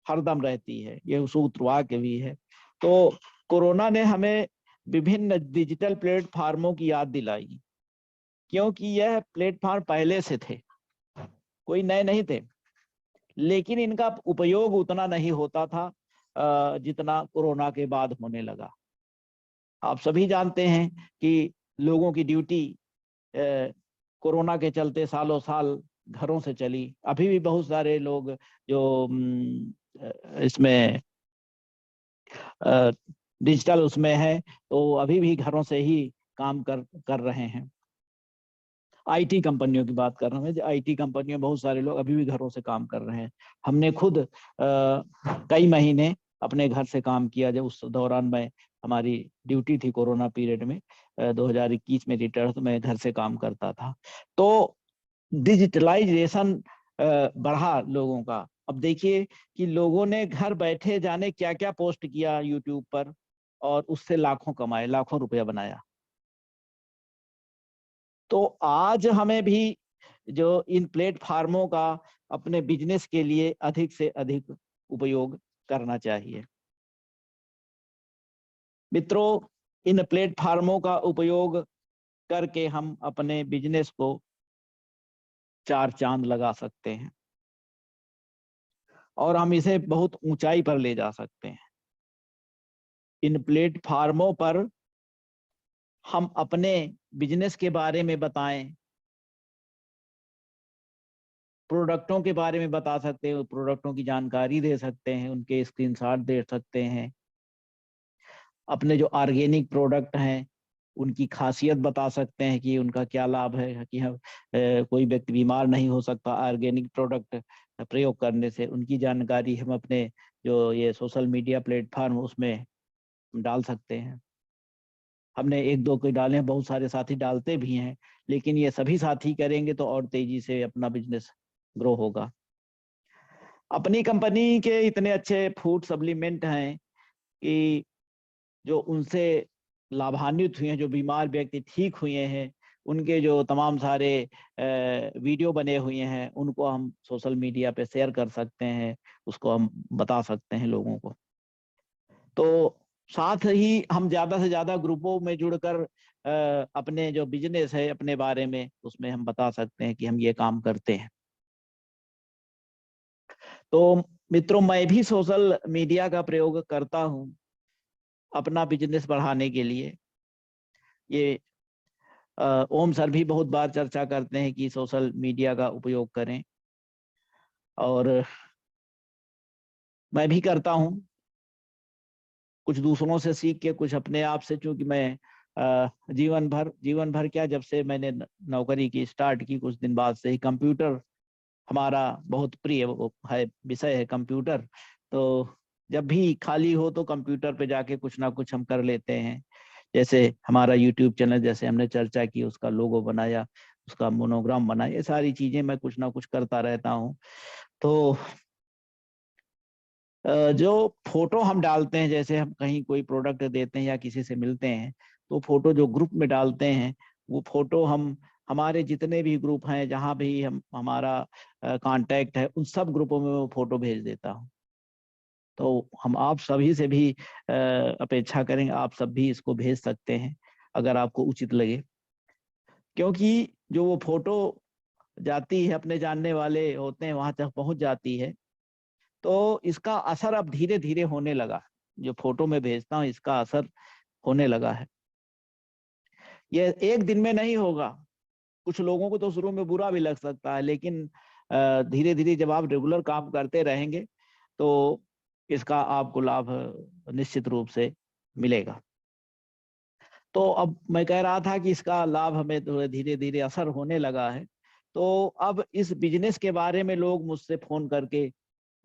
हरदम रहती है। ये सूत्र वाक्य भी है। तो कोरोना ने हमें विभिन्न डिजिटल प्लेटफार्मों की याद दिलाई, क्योंकि यह प्लेटफार्म पहले से थे, कोई नए नहीं थे, लेकिन इनका उपयोग उतना नहीं होता था जितना कोरोना के बाद होने लगा। आप सभी जानते हैं कि लोगों की ड्यूटी कोरोना के चलते सालों साल घरों से चली। अभी भी बहुत सारे लोग जो इसमें डिजिटल उसमें है, तो अभी भी घरों से ही काम कर रहे हैं। आईटी कंपनियों की बात कर रहा हूँ। आईटी कंपनियों में बहुत सारे लोग अभी भी घरों से काम कर रहे हैं। हमने खुद कई महीने अपने घर से काम किया। जब उस दौरान मैं, हमारी ड्यूटी थी कोरोना पीरियड में, 2021 में रिटायर, तो मैं घर से काम करता था। तो डिजिटलाइजेशन बढ़ा लोगों का। अब देखिए कि लोगों ने घर बैठे जाने क्या क्या पोस्ट किया यूट्यूब पर, और उससे लाखों कमाए, लाखों रुपया बनाया। तो आज हमें भी जो इन प्लेटफार्मों का अपने बिजनेस के लिए अधिक से अधिक उपयोग करना चाहिए। मित्रों, इन प्लेटफार्मों का उपयोग करके हम अपने बिजनेस को 4 चांद लगा सकते हैं और हम इसे बहुत ऊंचाई पर ले जा सकते हैं। इन प्लेटफार्मों पर हम अपने बिजनेस के बारे में बताएं, प्रोडक्टों के बारे में बता सकते हैं, प्रोडक्टों की जानकारी दे सकते हैं, उनके स्क्रीनशॉट दे सकते हैं। अपने जो ऑर्गेनिक प्रोडक्ट हैं उनकी खासियत बता सकते हैं कि उनका क्या लाभ है, कि हम कोई व्यक्ति बीमार नहीं हो सकता ऑर्गेनिक प्रोडक्ट प्रयोग करने से। उनकी जानकारी हम अपने जो ये सोशल मीडिया प्लेटफॉर्म उसमें डाल सकते हैं। हमने एक दो कोई डाले हैं, बहुत सारे साथी डालते भी हैं, लेकिन ये सभी साथी करेंगे तो और तेजी से अपना बिजनेस ग्रो होगा। अपनी कंपनी के इतने अच्छे फूड सप्लीमेंट हैं कि जो उनसे लाभान्वित हुए हैं, जो बीमार व्यक्ति ठीक हुए हैं, उनके जो तमाम सारे वीडियो बने हुए हैं, उनको हम सोशल मीडिया पे शेयर कर सकते हैं, उसको हम बता सकते हैं लोगों को। तो साथ ही हम ज्यादा से ज्यादा ग्रुपों में जुड़कर अपने जो बिजनेस है अपने बारे में उसमें हम बता सकते हैं कि हम ये काम करते हैं। तो मित्रों, मैं भी सोशल मीडिया का प्रयोग करता हूँ अपना बिजनेस बढ़ाने के लिए। ये ओम सर भी बहुत बार चर्चा करते हैं कि सोशल मीडिया का उपयोग करें, और मैं भी करता हूँ, कुछ दूसरों से सीख के, कुछ अपने आप से, क्योंकि मैं जीवन भर क्या, जब से मैंने नौकरी की स्टार्ट की कुछ दिन बाद से ही कंप्यूटर हमारा बहुत प्रिय वो है, विषय है कंप्यूटर। तो जब भी खाली हो तो कंप्यूटर पे जाके कुछ ना कुछ हम कर लेते हैं। जैसे हमारा यूट्यूब चैनल, जैसे हमने चर्चा की, उसका लोगो बनाया, उसका मोनोग्राम बनाया, ये सारी चीजें मैं कुछ ना कुछ करता रहता हूँ। तो जो फोटो हम डालते हैं, जैसे हम कहीं कोई प्रोडक्ट देते हैं या किसी से मिलते हैं, तो फोटो जो ग्रुप में डालते हैं, वो फोटो हम हमारे जितने भी ग्रुप हैं, जहाँ भी हम हमारा कांटेक्ट है, उन सब ग्रुपों में वो फोटो भेज देता हूँ। तो हम आप सभी से भी अपेक्षा करेंगे, आप सब भी इसको भेज सकते हैं अगर आपको उचित लगे, क्योंकि जो वो फोटो जाती है, अपने जानने वाले होते हैं, वहां तक पहुंच जाती है, तो इसका असर अब धीरे धीरे होने लगा। जो फोटो मैं भेजता हूँ, इसका असर होने लगा है। ये एक दिन में नहीं होगा, कुछ लोगों को तो शुरू में बुरा भी लग सकता है, लेकिन धीरे धीरे जब आप रेगुलर काम करते रहेंगे तो इसका आपको लाभ निश्चित रूप से मिलेगा। तो अब मैं कह रहा था कि इसका लाभ हमें धीरे धीरे असर होने लगा है। तो अब इस बिजनेस के बारे में लोग मुझसे फोन करके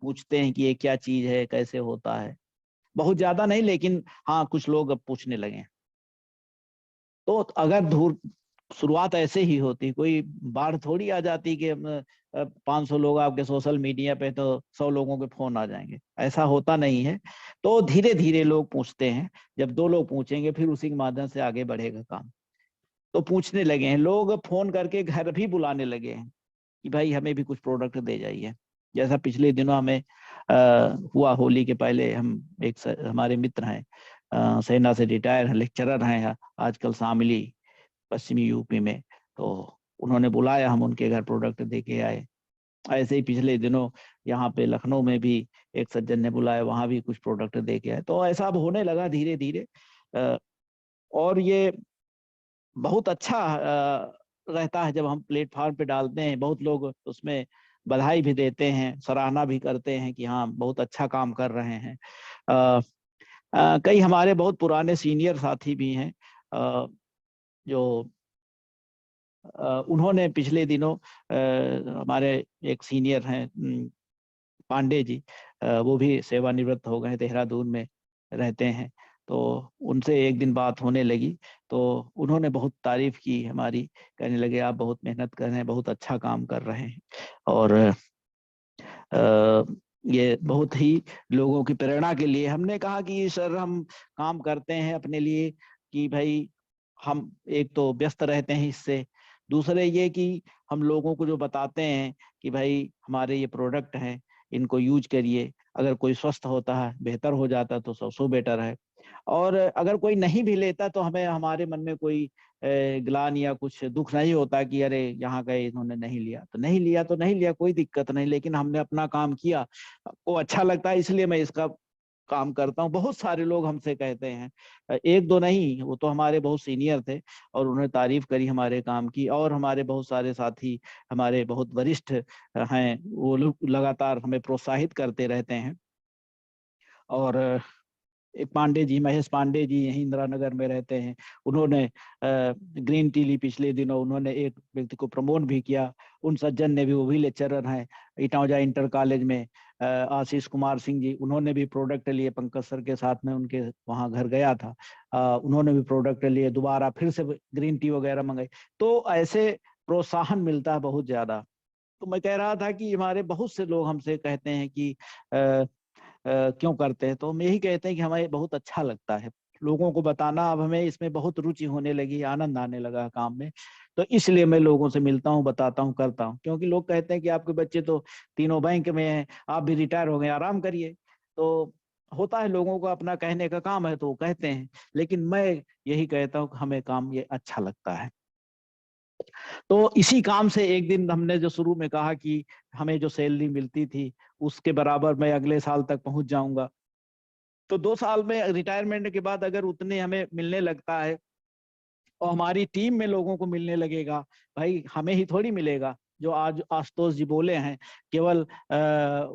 पूछते हैं कि ये क्या चीज है, कैसे होता है। बहुत ज्यादा नहीं, लेकिन हाँ, कुछ लोग अब पूछने लगे हैं। तो अगर धूर शुरुआत ऐसे ही होती, कोई बाढ़ थोड़ी आ जाती कि 500 लोग आपके सोशल मीडिया पे तो 100 लोगों के फोन आ जाएंगे, ऐसा होता नहीं है। तो धीरे धीरे लोग पूछते हैं, जब 2 लोग पूछेंगे फिर उसी के माध्यम से आगे बढ़ेगा काम। तो पूछने लगे हैं लोग, फोन करके घर भी बुलाने लगे हैं कि भाई हमें भी कुछ प्रोडक्ट दे जाइए। जैसा पिछले दिनों हमें हुआ, होली के पहले, हम हमारे मित्र हैं, सेना से रिटायर हैं, लेक्चरर हैं आजकल शामली, पश्चिमी यूपी में। तो उन्होंने बुलाया, हम उनके घर प्रोडक्ट दे के आए। ऐसे ही पिछले दिनों यहाँ पे लखनऊ में भी एक सज्जन ने बुलाया, वहां भी कुछ प्रोडक्ट दे के आए। तो ऐसा अब होने लगा धीरे धीरे, और ये बहुत अच्छा रहता है जब हम प्लेटफॉर्म पे डालते हैं। बहुत लोग उसमें बधाई भी देते हैं, सराहना भी करते हैं कि हाँ, बहुत अच्छा काम कर रहे हैं। कई हमारे बहुत पुराने सीनियर साथी भी हैं, जो उन्होंने पिछले दिनों, हमारे एक सीनियर हैं पांडे जी, वो भी सेवानिवृत्त हो गए, देहरादून में रहते हैं। तो उनसे एक दिन बात होने लगी, तो उन्होंने बहुत तारीफ की हमारी, कहने लगे आप बहुत मेहनत कर रहे हैं, बहुत अच्छा काम कर रहे हैं, और ये बहुत ही लोगों की प्रेरणा के लिए। हमने कहा कि सर, हम काम करते हैं अपने लिए कि भाई हम एक तो व्यस्त रहते हैं इससे, दूसरे ये कि हम लोगों को जो बताते हैं कि भाई हमारे ये प्रोडक्ट हैं, इनको यूज करिए, अगर कोई स्वस्थ होता है, बेहतर हो जाता है, तो सौ बेटर है। और अगर कोई नहीं भी लेता तो हमें, हमारे मन में कोई ग्लानि या कुछ दुख नहीं होता कि अरे यहाँ गए, इन्होंने नहीं लिया तो नहीं लिया, तो नहीं लिया, कोई दिक्कत नहीं, लेकिन हमने अपना काम किया, वो अच्छा लगता है, इसलिए मैं इसका काम करता हूँ। बहुत सारे लोग हमसे कहते हैं, एक दो नहीं, वो तो हमारे बहुत सीनियर थे और उन्होंने तारीफ करी हमारे काम की। और हमारे बहुत सारे साथी, हमारे बहुत वरिष्ठ हैं, वो लोग लगातार हमें प्रोत्साहित करते रहते हैं। और एक पांडे जी, महेश पांडे जी, यहीं इंदिरा नगर में रहते हैं, उन्होंने ग्रीन टी ली पिछले दिनों, उन्होंने एक व्यक्ति को प्रमोट भी किया। उन सज्जन ने भी, वो भी लेक्चरर हैं इटावा इंटर कॉलेज में, आशीष कुमार सिंह जी, उन्होंने भी प्रोडक्ट लिए, पंकज सर के साथ में उनके वहां घर गया था, उन्होंने भी प्रोडक्ट लिए, दोबारा फिर से ग्रीन टी वगैरह मंगाई। तो ऐसे प्रोत्साहन मिलता है बहुत ज्यादा। तो मैं कह रहा था कि हमारे बहुत से लोग हमसे कहते हैं कि क्यों करते हैं, तो हम यही कहते हैं कि हमें बहुत अच्छा लगता है लोगों को बताना। अब हमें इसमें बहुत रुचि होने लगी, आनंद आने लगा काम में, तो इसलिए मैं लोगों से मिलता हूँ, बताता हूँ, करता हूँ। क्योंकि लोग कहते हैं कि आपके बच्चे तो तीनों बैंक में हैं, आप भी रिटायर हो गए, आराम करिए। तो होता है, लोगों को अपना कहने का काम है तो वो कहते हैं, लेकिन मैं यही कहता हूँ कि हमें काम ये अच्छा लगता है। तो इसी काम से एक दिन हमने जो शुरू में कहा कि हमें जो सैलरी मिलती थी उसके बराबर मैं अगले साल तक पहुंच जाऊंगा, तो 2 साल में रिटायरमेंट के बाद अगर उतने हमें मिलने लगता है और हमारी टीम में लोगों को मिलने लगेगा, भाई हमें ही थोड़ी मिलेगा, जो आज आशुतोष जी बोले हैं, केवल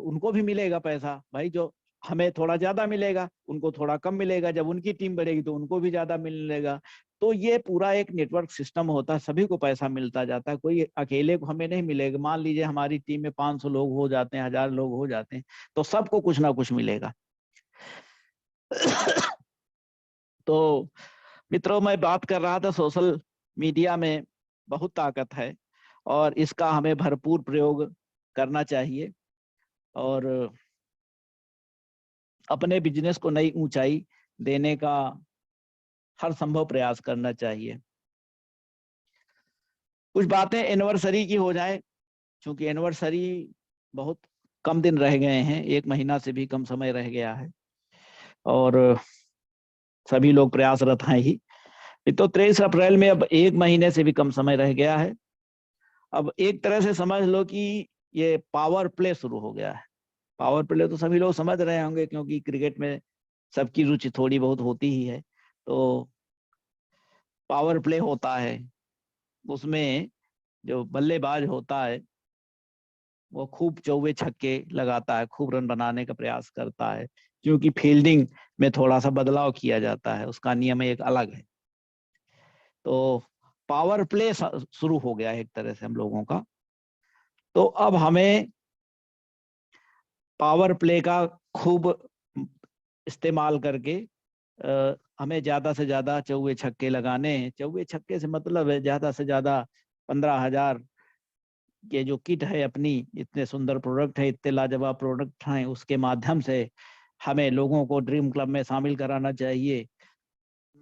उनको भी मिलेगा पैसा। भाई जो हमें थोड़ा ज्यादा मिलेगा, उनको थोड़ा कम मिलेगा, जब उनकी टीम बढ़ेगी तो उनको भी ज्यादा मिलेगा। तो ये पूरा एक नेटवर्क सिस्टम होता है, सभी को पैसा मिलता जाता है, कोई अकेले को हमें नहीं मिलेगा। मान लीजिए हमारी टीम में 500 लोग हो जाते हैं, 1000 लोग हो जाते हैं, तो सबको कुछ ना कुछ मिलेगा। तो मित्रों, मैं बात कर रहा था सोशल मीडिया में बहुत ताकत है और इसका हमें भरपूर प्रयोग करना चाहिए और अपने बिजनेस को नई ऊंचाई देने का हर संभव प्रयास करना चाहिए। कुछ बातें एनिवर्सरी की हो जाए, क्योंकि एनिवर्सरी बहुत कम दिन रह गए हैं, 1 महीना से भी कम समय रह गया है और सभी लोग प्रयासरत हैं ही। तो 23 अप्रैल में अब 1 महीने से भी कम समय रह गया है। अब एक तरह से समझ लो कि ये पावर प्ले शुरू हो गया है। पावर प्ले तो सभी लोग समझ रहे होंगे, क्योंकि क्रिकेट में सबकी रुचि थोड़ी बहुत होती ही है। तो पावर प्ले होता है, उसमें जो बल्लेबाज होता है वो खूब चौवे छक्के लगाता है, खूब रन बनाने का प्रयास करता है, क्योंकि फील्डिंग में थोड़ा सा बदलाव किया जाता है, उसका नियम एक अलग है। तो पावर प्ले शुरू हो गया है एक तरह से हम लोगों का। तो अब हमें पावर प्ले का खूब इस्तेमाल करके हमें ज्यादा से ज्यादा चौवे छक्के लगाने हैं। चौवे छक्के से मतलब है ज्यादा से ज्यादा 15,000 के जो किट है अपनी, इतने सुंदर प्रोडक्ट है, इतने लाजवाब प्रोडक्ट हैं, उसके माध्यम से हमें लोगों को ड्रीम क्लब में शामिल कराना चाहिए।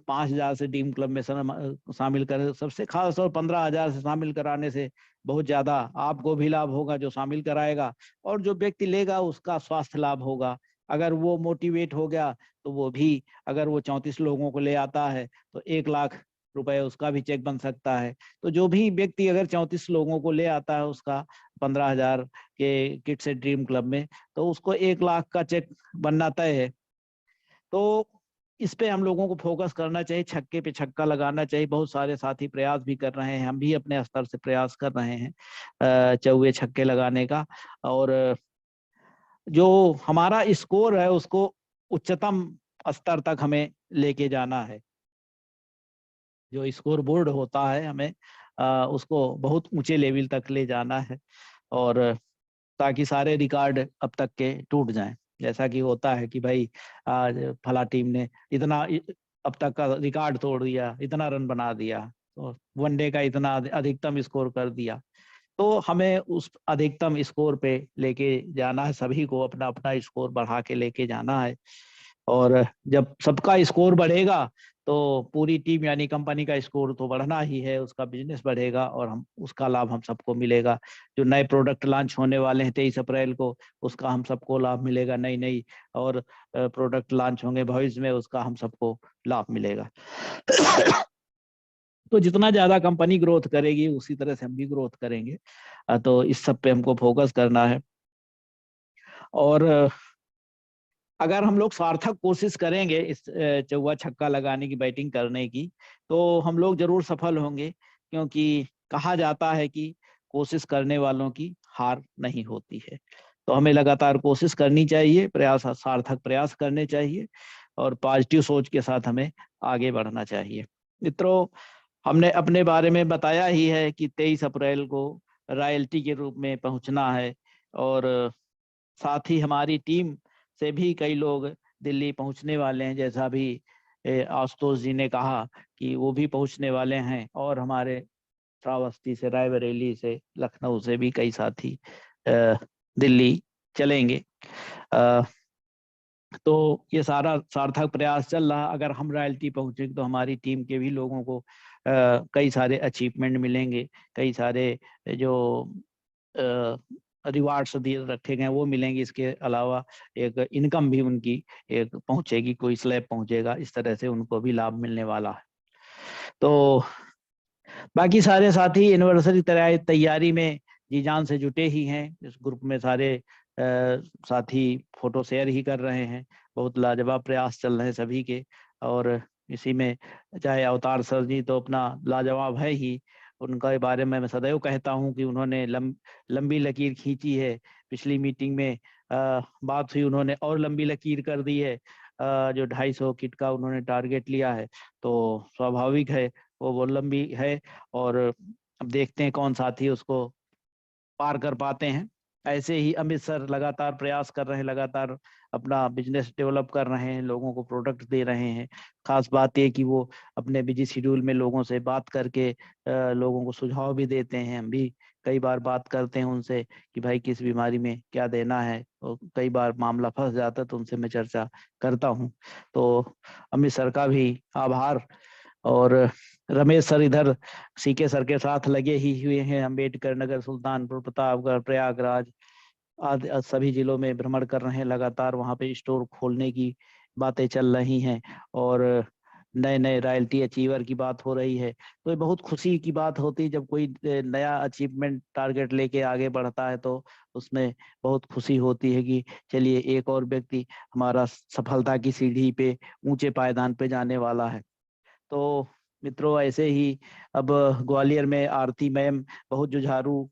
5,000 से ड्रीम क्लब में शामिल करें, सबसे खास और 15,000 से शामिल कराने से बहुत ज्यादा आपको भी लाभ होगा जो शामिल कराएगा, और जो व्यक्ति लेगा उसका स्वास्थ्य लाभ होगा। अगर वो मोटिवेट हो गया तो वो भी, अगर वो 34 लोगों को ले आता है तो 1 लाख रुपए उसका भी चेक बन सकता है। तो जो भी व्यक्ति अगर 34 लोगों को ले आता है उसका 15,000 के किट से ड्रीम क्लब में, तो उसको 1 लाख का चेक बनना तय है। तो इस पे हम लोगों को फोकस करना चाहिए, छक्के पे छक्का लगाना चाहिए। बहुत सारे साथी प्रयास भी कर रहे हैं, हम भी अपने स्तर से प्रयास कर रहे हैं चौवे छक्के लगाने का। और जो हमारा स्कोर है उसको उच्चतम स्तर तक हमें लेके जाना है। जो स्कोर बोर्ड होता है हमें उसको बहुत ऊंचे लेवल तक ले जाना है, और ताकि सारे रिकॉर्ड अब तक के टूट जाएं। जैसा कि होता है कि भाई आज फला टीम ने इतना अब तक का रिकॉर्ड तोड़ दिया, इतना रन बना दिया, तो वनडे का इतना अधिकतम स्कोर कर दिया। तो हमें उस अधिकतम स्कोर पे लेके जाना है, सभी को अपना अपना स्कोर बढ़ा के लेके जाना है। और जब सबका स्कोर बढ़ेगा तो पूरी टीम यानी कंपनी का स्कोर तो बढ़ना ही है, उसका बिजनेस बढ़ेगा और हम उसका लाभ हम सबको मिलेगा। जो नए प्रोडक्ट लॉन्च होने वाले हैं 23 अप्रैल को, उसका हम सबको लाभ मिलेगा। नई नई और प्रोडक्ट लॉन्च होंगे भविष्य में, उसका हम सबको लाभ मिलेगा। तो जितना ज्यादा कंपनी ग्रोथ करेगी उसी तरह से हम भी ग्रोथ करेंगे। तो इस सब पे हमको फोकस करना है। और अगर हम लोग सार्थक कोशिश करेंगे इस चौवा छक्का लगाने की, बैटिंग करने की, तो हम लोग जरूर सफल होंगे। क्योंकि कहा जाता है कि कोशिश करने वालों की हार नहीं होती है। तो हमें लगातार कोशिश करनी चाहिए, प्रयास, सार्थक प्रयास करने चाहिए और पॉजिटिव सोच के साथ हमें आगे बढ़ना चाहिए। मित्रों, हमने अपने बारे में बताया ही है कि 23 अप्रैल को रॉयल्टी के रूप में पहुंचना है, और साथ ही हमारी टीम से भी कई लोग दिल्ली पहुंचने वाले हैं। जैसा भी आशुतोष जी ने कहा कि वो भी पहुंचने वाले हैं, और हमारे श्रावस्ती से, रायबरेली से, लखनऊ से भी कई साथी दिल्ली चलेंगे। तो ये सारा सार्थक प्रयास चल रहा। अगर हम रॉयल्टी पहुंचे तो हमारी टीम के भी लोगों को कई सारे अचीवमेंट मिलेंगे, कई सारे जो रिवार्ड्स दिए रखे गए वो मिलेंगे। इसके अलावा एक इनकम भी उनकी एक पहुंचेगी, कोई स्लैब पहुंचेगा, इस तरह से उनको भी लाभ मिलने वाला है। तो बाकी सारे साथी एनिवर्सरी तैयारी में जी जान से जुटे ही हैं। इस ग्रुप में सारे साथी फोटो शेयर ही कर रहे हैं। बहुत लाजवाब प्रयास चल रहे हैं सभी के। और इसी में चाहे अवतार सर जी तो अपना लाजवाब है ही, उनके बारे में मैं सदैव कहता हूं कि उन्होंने लंबी लकीर खींची है। पिछली मीटिंग में बात हुई, उन्होंने और लंबी लकीर कर दी है। जो 250 किट का उन्होंने टारगेट लिया है, तो स्वाभाविक है वो लंबी है। और अब देखते हैं कौन साथी उसको पार कर पाते हैं। ऐसे ही अमित सर लगातार प्रयास कर रहे हैं, लगातार अपना बिजनेस डेवलप कर रहे हैं, लोगों को प्रोडक्ट दे रहे हैं। खास बात यह कि वो अपने बिजी शेड्यूल में लोगों से बात करके लोगों को सुझाव भी देते हैं। हम भी कई बार बात करते हैं उनसे कि भाई किस बीमारी में क्या देना है, और कई बार मामला फंस जाता है तो उनसे मैं चर्चा करता हूँ। तो अमित सर का भी आभार। और रमेश सर इधर सीके सर के साथ लगे ही हुए हैं। अम्बेडकर नगर, सुल्तानपुर, प्रतापगढ़, प्रयागराज आदि सभी जिलों में भ्रमण कर रहे हैं। लगातार वहां पे स्टोर खोलने की बातें चल रही हैं और नए नए रॉयल्टी अचीवर की बात हो रही है। तो ये बहुत खुशी की बात होती है जब कोई नया अचीवमेंट टारगेट लेके आगे बढ़ता है, तो उसमें बहुत खुशी होती है कि चलिए एक और व्यक्ति हमारा सफलता की सीढ़ी पे ऊंचे पायदान पे जाने वाला है। तो मित्रों ऐसे ही अब ग्वालियर में आरती मैम बहुत जुझारू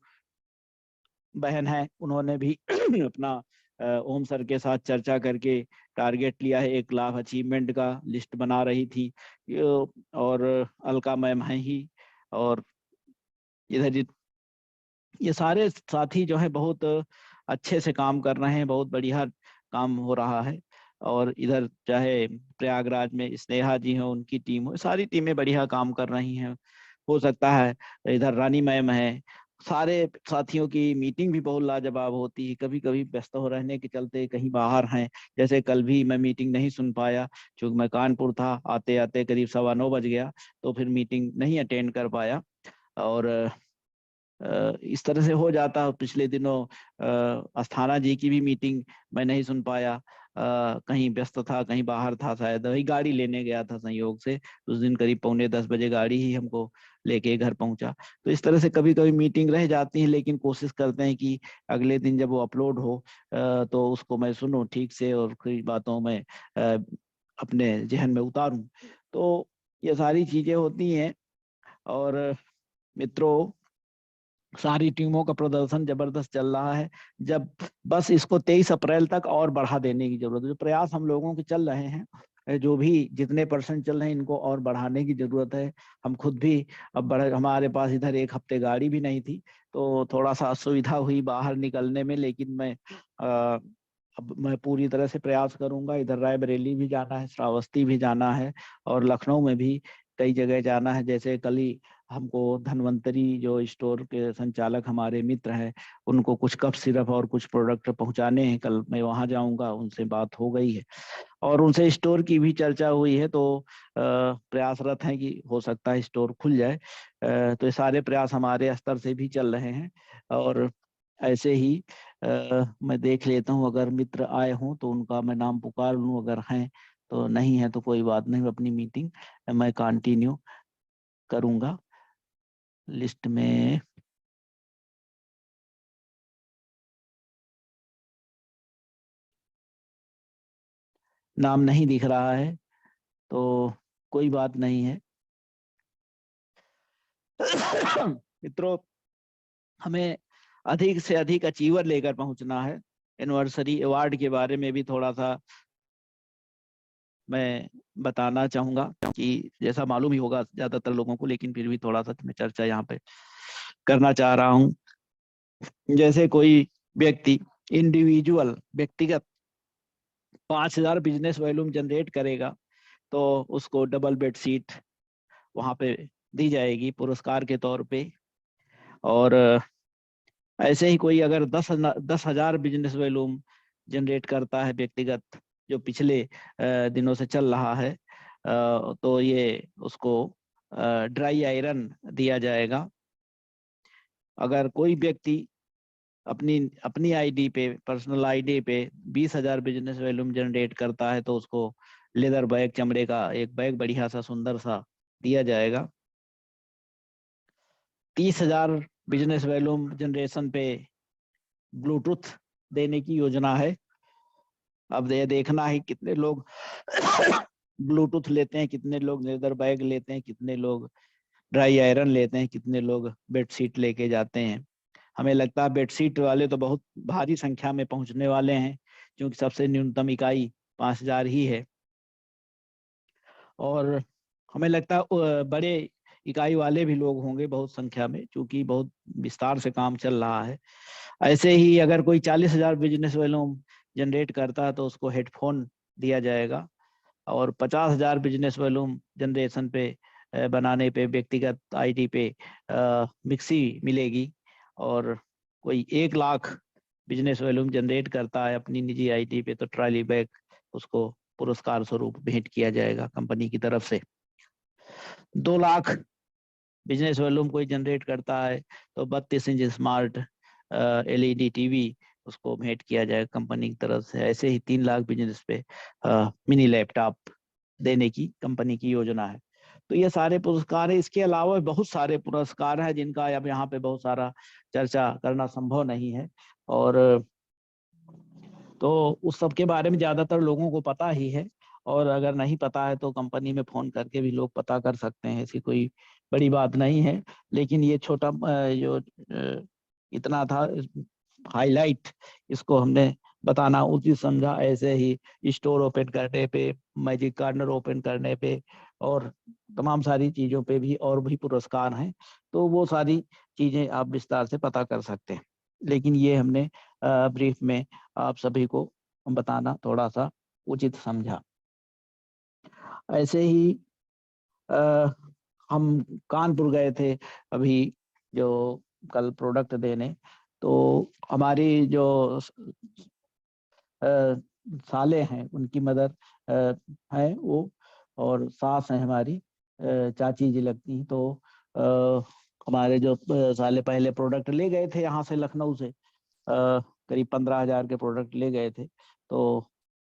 बहन है, उन्होंने भी अपना ओम सर के साथ चर्चा करके टारगेट लिया है। 1 लाख अचीवमेंट का लिस्ट बना रही थी। और अलका मैम है ही। और इधर ये सारे साथी जो है बहुत अच्छे से काम कर रहे हैं, बहुत बढ़िया काम हो रहा है। और इधर चाहे प्रयागराज में स्नेहा जी हो, उनकी टीम हो, सारी टीमें बढ़िया काम कर रही हैं। हो सकता है इधर रानी मैम है। सारे साथियों की मीटिंग भी बहुत लाजवाब होती है। कभी कभी व्यस्त हो रहने के चलते कहीं बाहर हैं, जैसे कल भी मैं मीटिंग नहीं सुन पाया क्योंकि मैं कानपुर था। आते आते करीब 9:15 बज गया, तो फिर मीटिंग नहीं अटेंड कर पाया। और इस तरह से हो जाता। पिछले दिनों अस्थाना जी की भी मीटिंग मैं नहीं सुन पाया, कहीं व्यस्त था, कहीं बाहर था, शायद वही गाड़ी लेने गया था संयोग से। उस दिन करीब 9:45 बजे गाड़ी ही हमको लेके घर पहुंचा। तो इस तरह से कभी कभी मीटिंग रह जाती है, लेकिन कोशिश करते हैं कि अगले दिन जब वो अपलोड हो तो उसको मैं सुनूं ठीक से और कई बातों में अपने जहन में उतारूं। तो ये सारी चीजें होती हैं। और मित्रों सारी टीमों का प्रदर्शन जबरदस्त चल रहा है। जब बस इसको 23 अप्रैल तक और बढ़ा देने की जरूरत है। जो प्रयास हम लोगों के चल रहे हैं, जो भी जितने परसेंट चल रहे हैं, इनको और बढ़ाने की जरूरत है। हम खुद भी अब हमारे पास इधर 1 हफ्ते गाड़ी भी नहीं थी, तो थोड़ा सा असुविधा हुई बाहर निकलने में। लेकिन अब मैं पूरी तरह से प्रयास करूंगा। इधर रायबरेली भी जाना है, श्रावस्ती भी जाना है, और लखनऊ में भी कई जगह जाना है। जैसे कल ही हमको धन्वंतरी जो स्टोर के संचालक हमारे मित्र हैं, उनको कुछ कफ सिरप और कुछ प्रोडक्ट पहुंचाने हैं। कल मैं वहां जाऊंगा, उनसे बात हो गई है और उनसे स्टोर की भी चर्चा हुई है। तो प्रयासरत हैं कि हो सकता है स्टोर खुल जाए। तो ये सारे प्रयास हमारे स्तर से भी चल रहे हैं। और ऐसे ही मैं देख लेता हूँ, अगर मित्र आए हों तो उनका मैं नाम पुकार लूँ, अगर हैं तो, नहीं है तो कोई बात नहीं। अपनी मीटिंग मैं कंटिन्यू करूंगा। लिस्ट में नाम नहीं दिख रहा है तो कोई बात नहीं है। मित्रों हमें अधिक से अधिक अचीवर लेकर पहुंचना है। एनिवर्सरी अवार्ड के बारे में भी थोड़ा सा मैं बताना चाहूंगा कि जैसा मालूम ही होगा ज्यादातर लोगों को, लेकिन फिर भी थोड़ा सा मैं चर्चा यहाँ पे करना चाह रहा हूँ। जैसे कोई व्यक्ति इंडिविजुअल व्यक्तिगत 5,000 बिजनेस वॉल्यूम जनरेट करेगा, तो उसको डबल बेड सीट वहां पे दी जाएगी पुरस्कार के तौर पे। और ऐसे ही कोई अगर 10,000 बिजनेस वॉल्यूम जनरेट करता है व्यक्तिगत, जो पिछले दिनों से चल रहा है, तो ये उसको ड्राई आयरन दिया जाएगा। अगर कोई व्यक्ति अपनी अपनी आईडी पे, पर्सनल आईडी पे 20,000 बिजनेस वॉल्यूम जनरेट करता है तो उसको लेदर बैग, चमड़े का एक बैग बढ़िया सा सुंदर सा दिया जाएगा। 30,000 बिजनेस वॉल्यूम जनरेशन पे ब्लूटूथ देने की योजना है। अब ये देखना है कितने लोग ब्लूटूथ लेते हैं, कितने लोग लेदर बैग लेते हैं, कितने लोग ड्राई आयरन लेते हैं, कितने लोग बेडशीट लेके जाते हैं। हमें लगता है बेडशीट वाले तो बहुत भारी संख्या में पहुंचने वाले हैं, क्योंकि सबसे न्यूनतम इकाई 5,000 ही है। और हमें लगता है बड़े इकाई वाले भी लोग होंगे बहुत संख्या में, क्योंकि बहुत विस्तार से काम चल रहा है। ऐसे ही अगर कोई 40,000 बिजनेस वॉल्यूम जनरेट करता है तो उसको हेडफोन दिया जाएगा। और 50,000 बिजनेस वॉल्यूम जनरेशन पे बनाने पे व्यक्तिगत आईडी पे मिक्सी मिलेगी। और कोई 1,00,000 बिजनेस वॉल्यूम जनरेट करता है अपनी निजी आईडी पे तो ट्रॉली बैग उसको पुरस्कार स्वरूप भेंट किया जाएगा कंपनी की तरफ से। 2,00,000 बिजनेस वॉल्यूम कोई जनरेट करता है तो 32 इंच स्मार्ट एलईडी टीवी उसको भेंट किया जाएगा कंपनी की तरफ से। ऐसे ही 3,00,000 बिजनेस पे मिनी लैपटॉप देने की कंपनी की योजना है। तो ये सारे पुरस्कार है। इसके अलावा बहुत सारे पुरस्कार हैं जिनका अब यहाँ पे बहुत सारा चर्चा करना संभव नहीं है। और तो उस सब के बारे में ज्यादातर लोगों को पता ही है। और अगर नहीं पता है तो कंपनी में फोन करके भी लोग पता कर सकते हैं, ऐसी कोई बड़ी बात नहीं है। लेकिन ये छोटा जो इतना था हाईलाइट, इसको हमने बताना उचित समझा। ऐसे ही स्टोर ओपन करने पे, मैजिक कार्नर ओपन करने पे और तमाम सारी चीजों पे भी और भी पुरस्कार हैं, तो वो सारी चीजें आप विस्तार से पता कर सकते हैं। लेकिन ये हमने ब्रीफ में आप सभी को बताना थोड़ा सा उचित समझा। ऐसे ही आ, हम कानपुर गए थे अभी, जो कल प्रोडक्ट देने। तो हमारी जो साले हैं उनकी मदर है वो, और सास है हमारी, चाची जी लगती हैं। तो हमारे जो साले पहले प्रोडक्ट ले गए थे यहाँ से लखनऊ से, करीब 15,000 के प्रोडक्ट ले गए थे। तो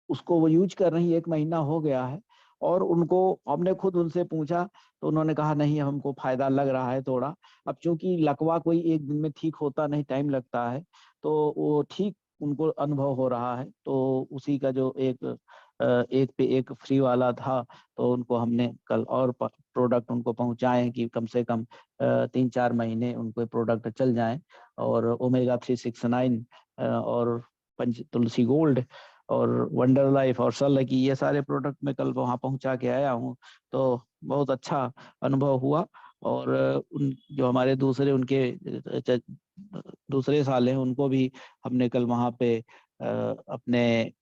उसको वो यूज कर रही, 1 महीना हो गया है। और उनको हमने खुद उनसे पूछा तो उन्होंने कहा नहीं हमको फायदा लग रहा है थोड़ा। अब चूंकि लकवा कोई एक दिन में ठीक होता नहीं, टाइम लगता है, तो वो ठीक उनको अनुभव हो रहा है। तो उसी का जो एक पे एक फ्री वाला था, तो उनको हमने कल और प्रोडक्ट उनको पहुंचाए कि कम से कम 3-4 महीने उनको प्रोडक्ट चल जाएं। और ओमेगा 369 और पंच तुलसी गोल्ड और वंडर लाइफ और सल की, ये सारे प्रोडक्ट मैं कल वहाँ पहुँचा के आया हूँ। तो बहुत अच्छा अनुभव हुआ। और उन जो हमारे दूसरे उनके दूसरे साल हैं उनको भी हमने कल वहाँ पे अपने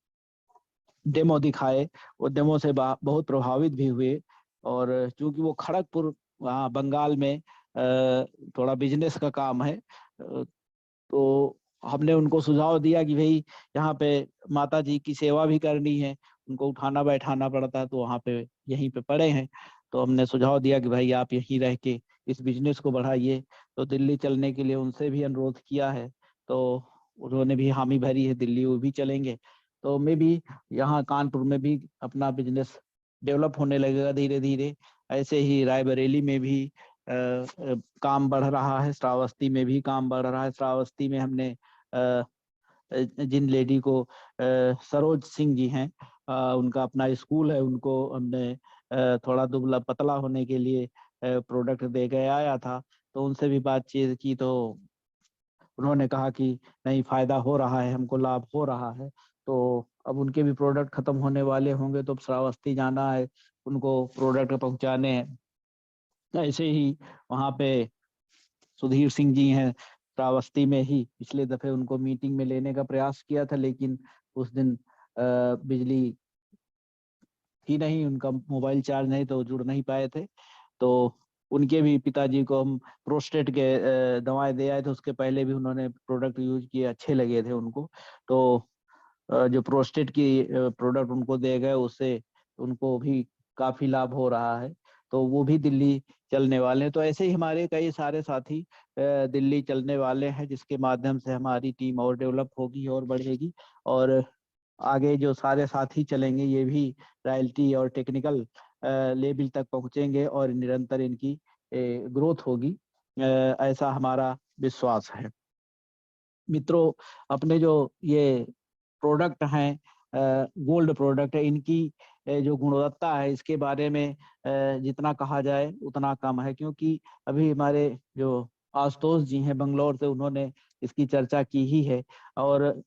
डेमो दिखाए। वो डेमो से बहुत प्रभावित भी हुए। और चूंकि वो खड़गपुर वहाँ बंगाल में थोड़ा बिजनेस का काम है, तो हमने उनको सुझाव दिया कि भाई यहाँ पे माता जी की सेवा भी करनी है, उनको उठाना बैठाना पड़ता है, तो वहाँ पे यहीं पे पड़े हैं। तो हमने सुझाव दिया कि भाई आप यहीं रह के इस बिजनेस को बढ़ाइए। तो दिल्ली चलने के लिए उनसे भी अनुरोध किया है, तो उन्होंने भी हामी भरी है, दिल्ली वो भी चलेंगे। तो मैं भी यहाँ कानपुर में भी अपना बिजनेस डेवलप होने लगेगा धीरे धीरे। ऐसे ही रायबरेली में भी काम बढ़ रहा है, श्रावस्ती में भी काम बढ़ रहा है। श्रावस्ती में हमने जिन लेडी को सरोज सिंह जी हैं, उनका अपना स्कूल है, उनको हमने थोड़ा दुबला पतला होने के लिए प्रोडक्ट दे के आया था। तो उनसे भी बातचीत की तो उन्होंने कहा कि नहीं फायदा हो रहा है, हमको लाभ हो रहा है। तो अब उनके भी प्रोडक्ट खत्म होने वाले होंगे तो श्रावस्ती जाना है उनको प्रोडक्ट पहुंचाने हैं। ऐसे ही वहाँ पे सुधीर सिंह जी हैं श्रावस्ती में ही, पिछले दफे उनको मीटिंग में लेने का प्रयास किया था, लेकिन उस दिन बिजली थी नहीं, उनका मोबाइल चार्ज नहीं तो जुड़ नहीं पाए थे। तो उनके भी पिताजी को हम प्रोस्टेट के दवाएं दे आए थे, उसके पहले भी उन्होंने प्रोडक्ट यूज किए, अच्छे लगे थे उनको। तो जो प्रोस्टेट की प्रोडक्ट उनको दे गए, उससे उनको भी काफी लाभ हो रहा है। तो वो भी दिल्ली चलने वाले हैं। तो ऐसे ही हमारे कई सारे साथी दिल्ली चलने वाले हैं, जिसके माध्यम से हमारी टीम और डेवलप होगी और बढ़ेगी। और आगे जो सारे साथी चलेंगे ये भी रॉयल्टी और टेक्निकल लेवल तक पहुंचेंगे और निरंतर इनकी ग्रोथ होगी, ऐसा हमारा विश्वास है। मित्रों, अपने जो ये प्रोडक्ट हैं, गोल्ड प्रोडक्ट है, इनकी जो गुणवत्ता है इसके बारे में जितना कहा जाए उतना कम है, क्योंकि अभी हमारे जो आशुतोष जी हैं बंगलौर से, उन्होंने इसकी चर्चा की ही है। और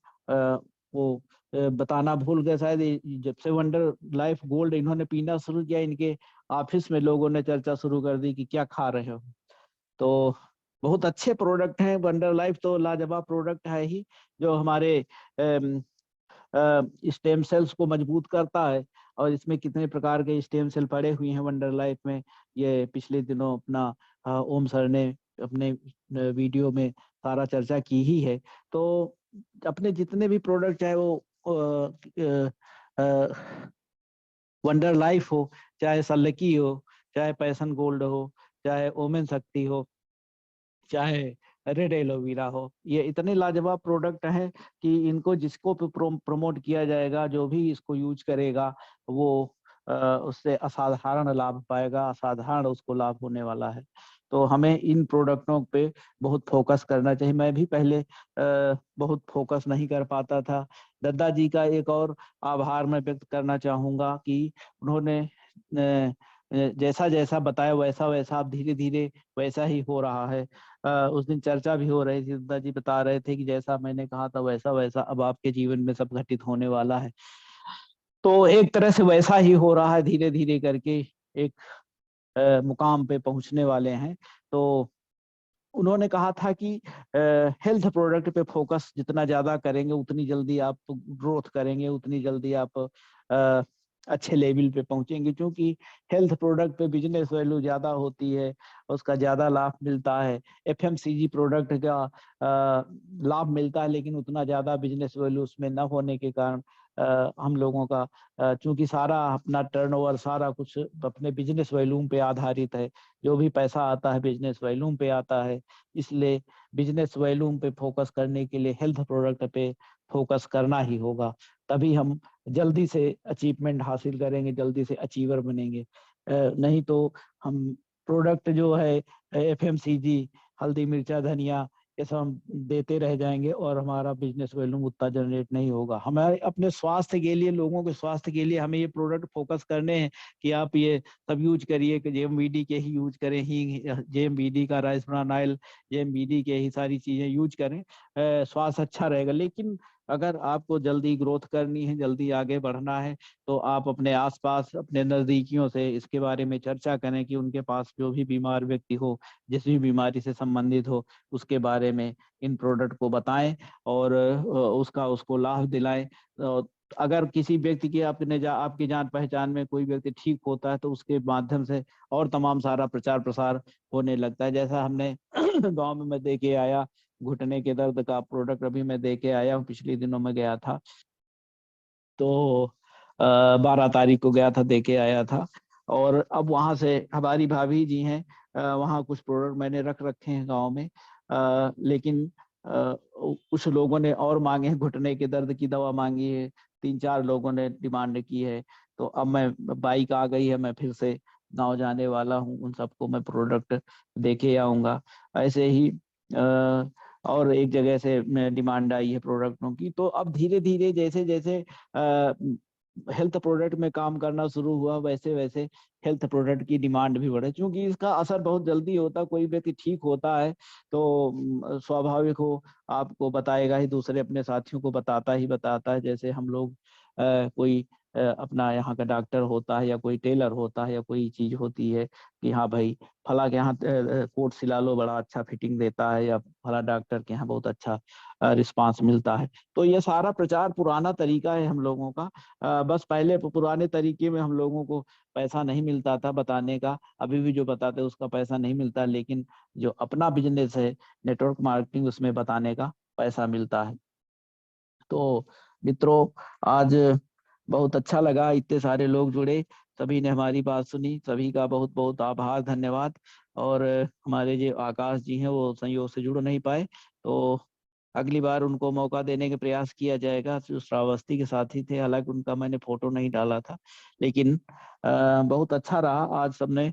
वो बताना भूल गए शायद, जब से वंडर लाइफ गोल्ड इन्होंने पीना शुरू किया, इनके ऑफिस में लोगों ने चर्चा शुरू कर दी कि क्या खा रहे हो। तो बहुत अच्छे प्रोडक्ट हैं, वंडर लाइफ तो लाजवाब प्रोडक्ट है ही, जो हमारे स्टेम सेल्स को मजबूत करता है। और इसमें कितने प्रकार के स्टेम सेल पड़े हुए हैं वंडर लाइफ में, ये पिछले दिनों अपना ओम सर ने अपने वीडियो में सारा चर्चा की ही है। तो अपने जितने भी प्रोडक्ट चाहे वो वंडर लाइफ हो, चाहे सल्लकी हो, चाहे पैशन गोल्ड हो, चाहे ओमेन शक्ति हो, चाहे रेड एलोवेरा हो, ये इतने लाजवाब प्रोडक्ट हैं कि इनको जिसको प्रमोट किया जाएगा, जो भी इसको यूज करेगा, वो उससे असाधारण लाभ पाएगा, असाधारण उसको लाभ होने वाला है। तो हमें इन प्रोडक्टों पे बहुत फोकस करना चाहिए। मैं भी पहले बहुत फोकस नहीं कर पाता था। दद्दा जी का एक और आभार मैं व्यक्त करना चाहूंगा कि उन्होंने जैसा जैसा बताया वैसा वैसा अब धीरे धीरे वैसा ही हो रहा है। उस दिन चर्चा भी हो रही थी, दादाजी बता रहे थे कि जैसा मैंने कहा था वैसा वैसा अब आपके जीवन में सब घटित होने वाला है। तो एक तरह से वैसा ही हो रहा है, धीरे धीरे करके एक मुकाम पे पहुंचने वाले हैं। तो उन्होंने कहा था कि हेल्थ प्रोडक्ट पे फोकस जितना ज्यादा करेंगे उतनी जल्दी आप ग्रोथ करेंगे, उतनी जल्दी आप अ, अच्छे लेवल पे पहुंचेंगे, क्योंकि हेल्थ प्रोडक्ट पे बिजनेस वैल्यू ज्यादा होती है, उसका ज्यादा लाभ मिलता है। एफएमसीजी प्रोडक्ट का लाभ मिलता है, लेकिन उतना ज्यादा बिजनेस वैल्यू उसमें न होने के कारण हम लोगों का, चूंकि सारा अपना टर्नओवर सारा कुछ अपने बिजनेस वॉल्यूम पे आधारित है, जो भी पैसा आता है बिजनेस वॉल्यूम पे आता है, इसलिए बिजनेस वॉल्यूम पे फोकस करने के लिए हेल्थ प्रोडक्ट पे फोकस करना ही होगा। तभी हम जल्दी से अचीवमेंट हासिल करेंगे, जल्दी से अचीवर बनेंगे। नहीं तो हम प्रोडक्ट जो है एफएमसीजी, हल्दी मिर्चा धनिया, ये सब हम देते रह जाएंगे और हमारा बिजनेस वॉल्यूम उतना जनरेट नहीं होगा। हमारे अपने स्वास्थ्य के लिए, लोगों के स्वास्थ्य के लिए हमें ये प्रोडक्ट फोकस करने हैं कि आप ये सब यूज करिए, कि जेएमबीडी के ही यूज करें, ही जेएमबीडी का राइस ब्रान ऑयल, जेएमबीडी के ही सारी चीजें यूज करें, स्वास्थ्य अच्छा रहेगा। लेकिन अगर आपको जल्दी ग्रोथ करनी है, जल्दी आगे बढ़ना है, तो आप अपने आसपास अपने नजदीकियों से इसके बारे में चर्चा करें कि उनके पास जो भी बीमार व्यक्ति हो, जिस भी बीमारी से संबंधित हो, उसके बारे में इन प्रोडक्ट को बताएं और उसका उसको लाभ दिलाएं। अगर किसी व्यक्ति की आपकी जान पहचान में कोई व्यक्ति ठीक होता है, तो उसके माध्यम से और तमाम सारा प्रचार प्रसार होने लगता है। जैसा हमने गांव में मैं देखे आया, घुटने के दर्द का प्रोडक्ट अभी मैं देके आया हूँ, पिछले दिनों में गया था, तो 12 तारीख को गया था, देके आया था। और अब वहां से हमारी भाभी जी हैं, वहाँ कुछ प्रोडक्ट मैंने रख रखे हैं गांव में, लेकिन कुछ लोगों ने और मांगे हैं, घुटने के दर्द की दवा मांगी है, 3-4 लोगों ने डिमांड की है। तो अब मैं, बाइक आ गई है, मैं फिर से गाँव जाने वाला हूँ, उन सबको मैं प्रोडक्ट देके आऊंगा। ऐसे ही और एक जगह से डिमांड आई है प्रोडक्टों की। तो अब धीरे धीरे जैसे जैसे हेल्थ प्रोडक्ट में काम करना शुरू हुआ, वैसे वैसे हेल्थ प्रोडक्ट की डिमांड भी बढ़े, क्योंकि इसका असर बहुत जल्दी होता है। कोई व्यक्ति ठीक होता है तो स्वाभाविक हो आपको बताएगा ही, दूसरे अपने साथियों को बताता ही बताता है। जैसे हम लोग कोई अपना यहाँ का डॉक्टर होता है या कोई टेलर होता है या कोई चीज होती है कि हाँ भाई फला के यहाँ कोट सिला लो, बड़ा अच्छा फिटिंग देता है, या फला डॉक्टर के यहाँ बहुत अच्छा रिस्पांस मिलता है। तो ये सारा प्रचार पुराना तरीका है हम लोगों का। बस पहले पुराने तरीके में हम लोगों को पैसा नहीं मिलता था बताने का, अभी भी जो बताते हैं उसका पैसा नहीं मिलता, लेकिन जो अपना बिजनेस है नेटवर्क मार्केटिंग, उसमें बताने का पैसा मिलता है। तो मित्रों, आज बहुत अच्छा लगा, इतने सारे लोग जुड़े, सभी ने हमारी बात सुनी, सभी का बहुत बहुत आभार, धन्यवाद। और हमारे जो आकाश जी हैं वो संयोग से जुड़ नहीं पाए, तो अगली बार उनको मौका देने का प्रयास किया जाएगा। जो श्रावस्ती के साथी थे, हालांकि उनका मैंने फोटो नहीं डाला था, लेकिन बहुत अच्छा रहा आज सबने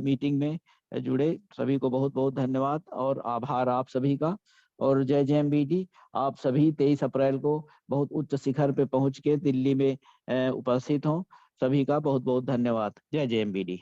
मीटिंग में जुड़े। सभी को बहुत बहुत धन्यवाद और आभार आप सभी का। और जय जय एमबीडी। आप सभी 23 अप्रैल को बहुत उच्च शिखर पे पहुंच के दिल्ली में उपस्थित हों। सभी का बहुत बहुत धन्यवाद। जय जय एमबीडी।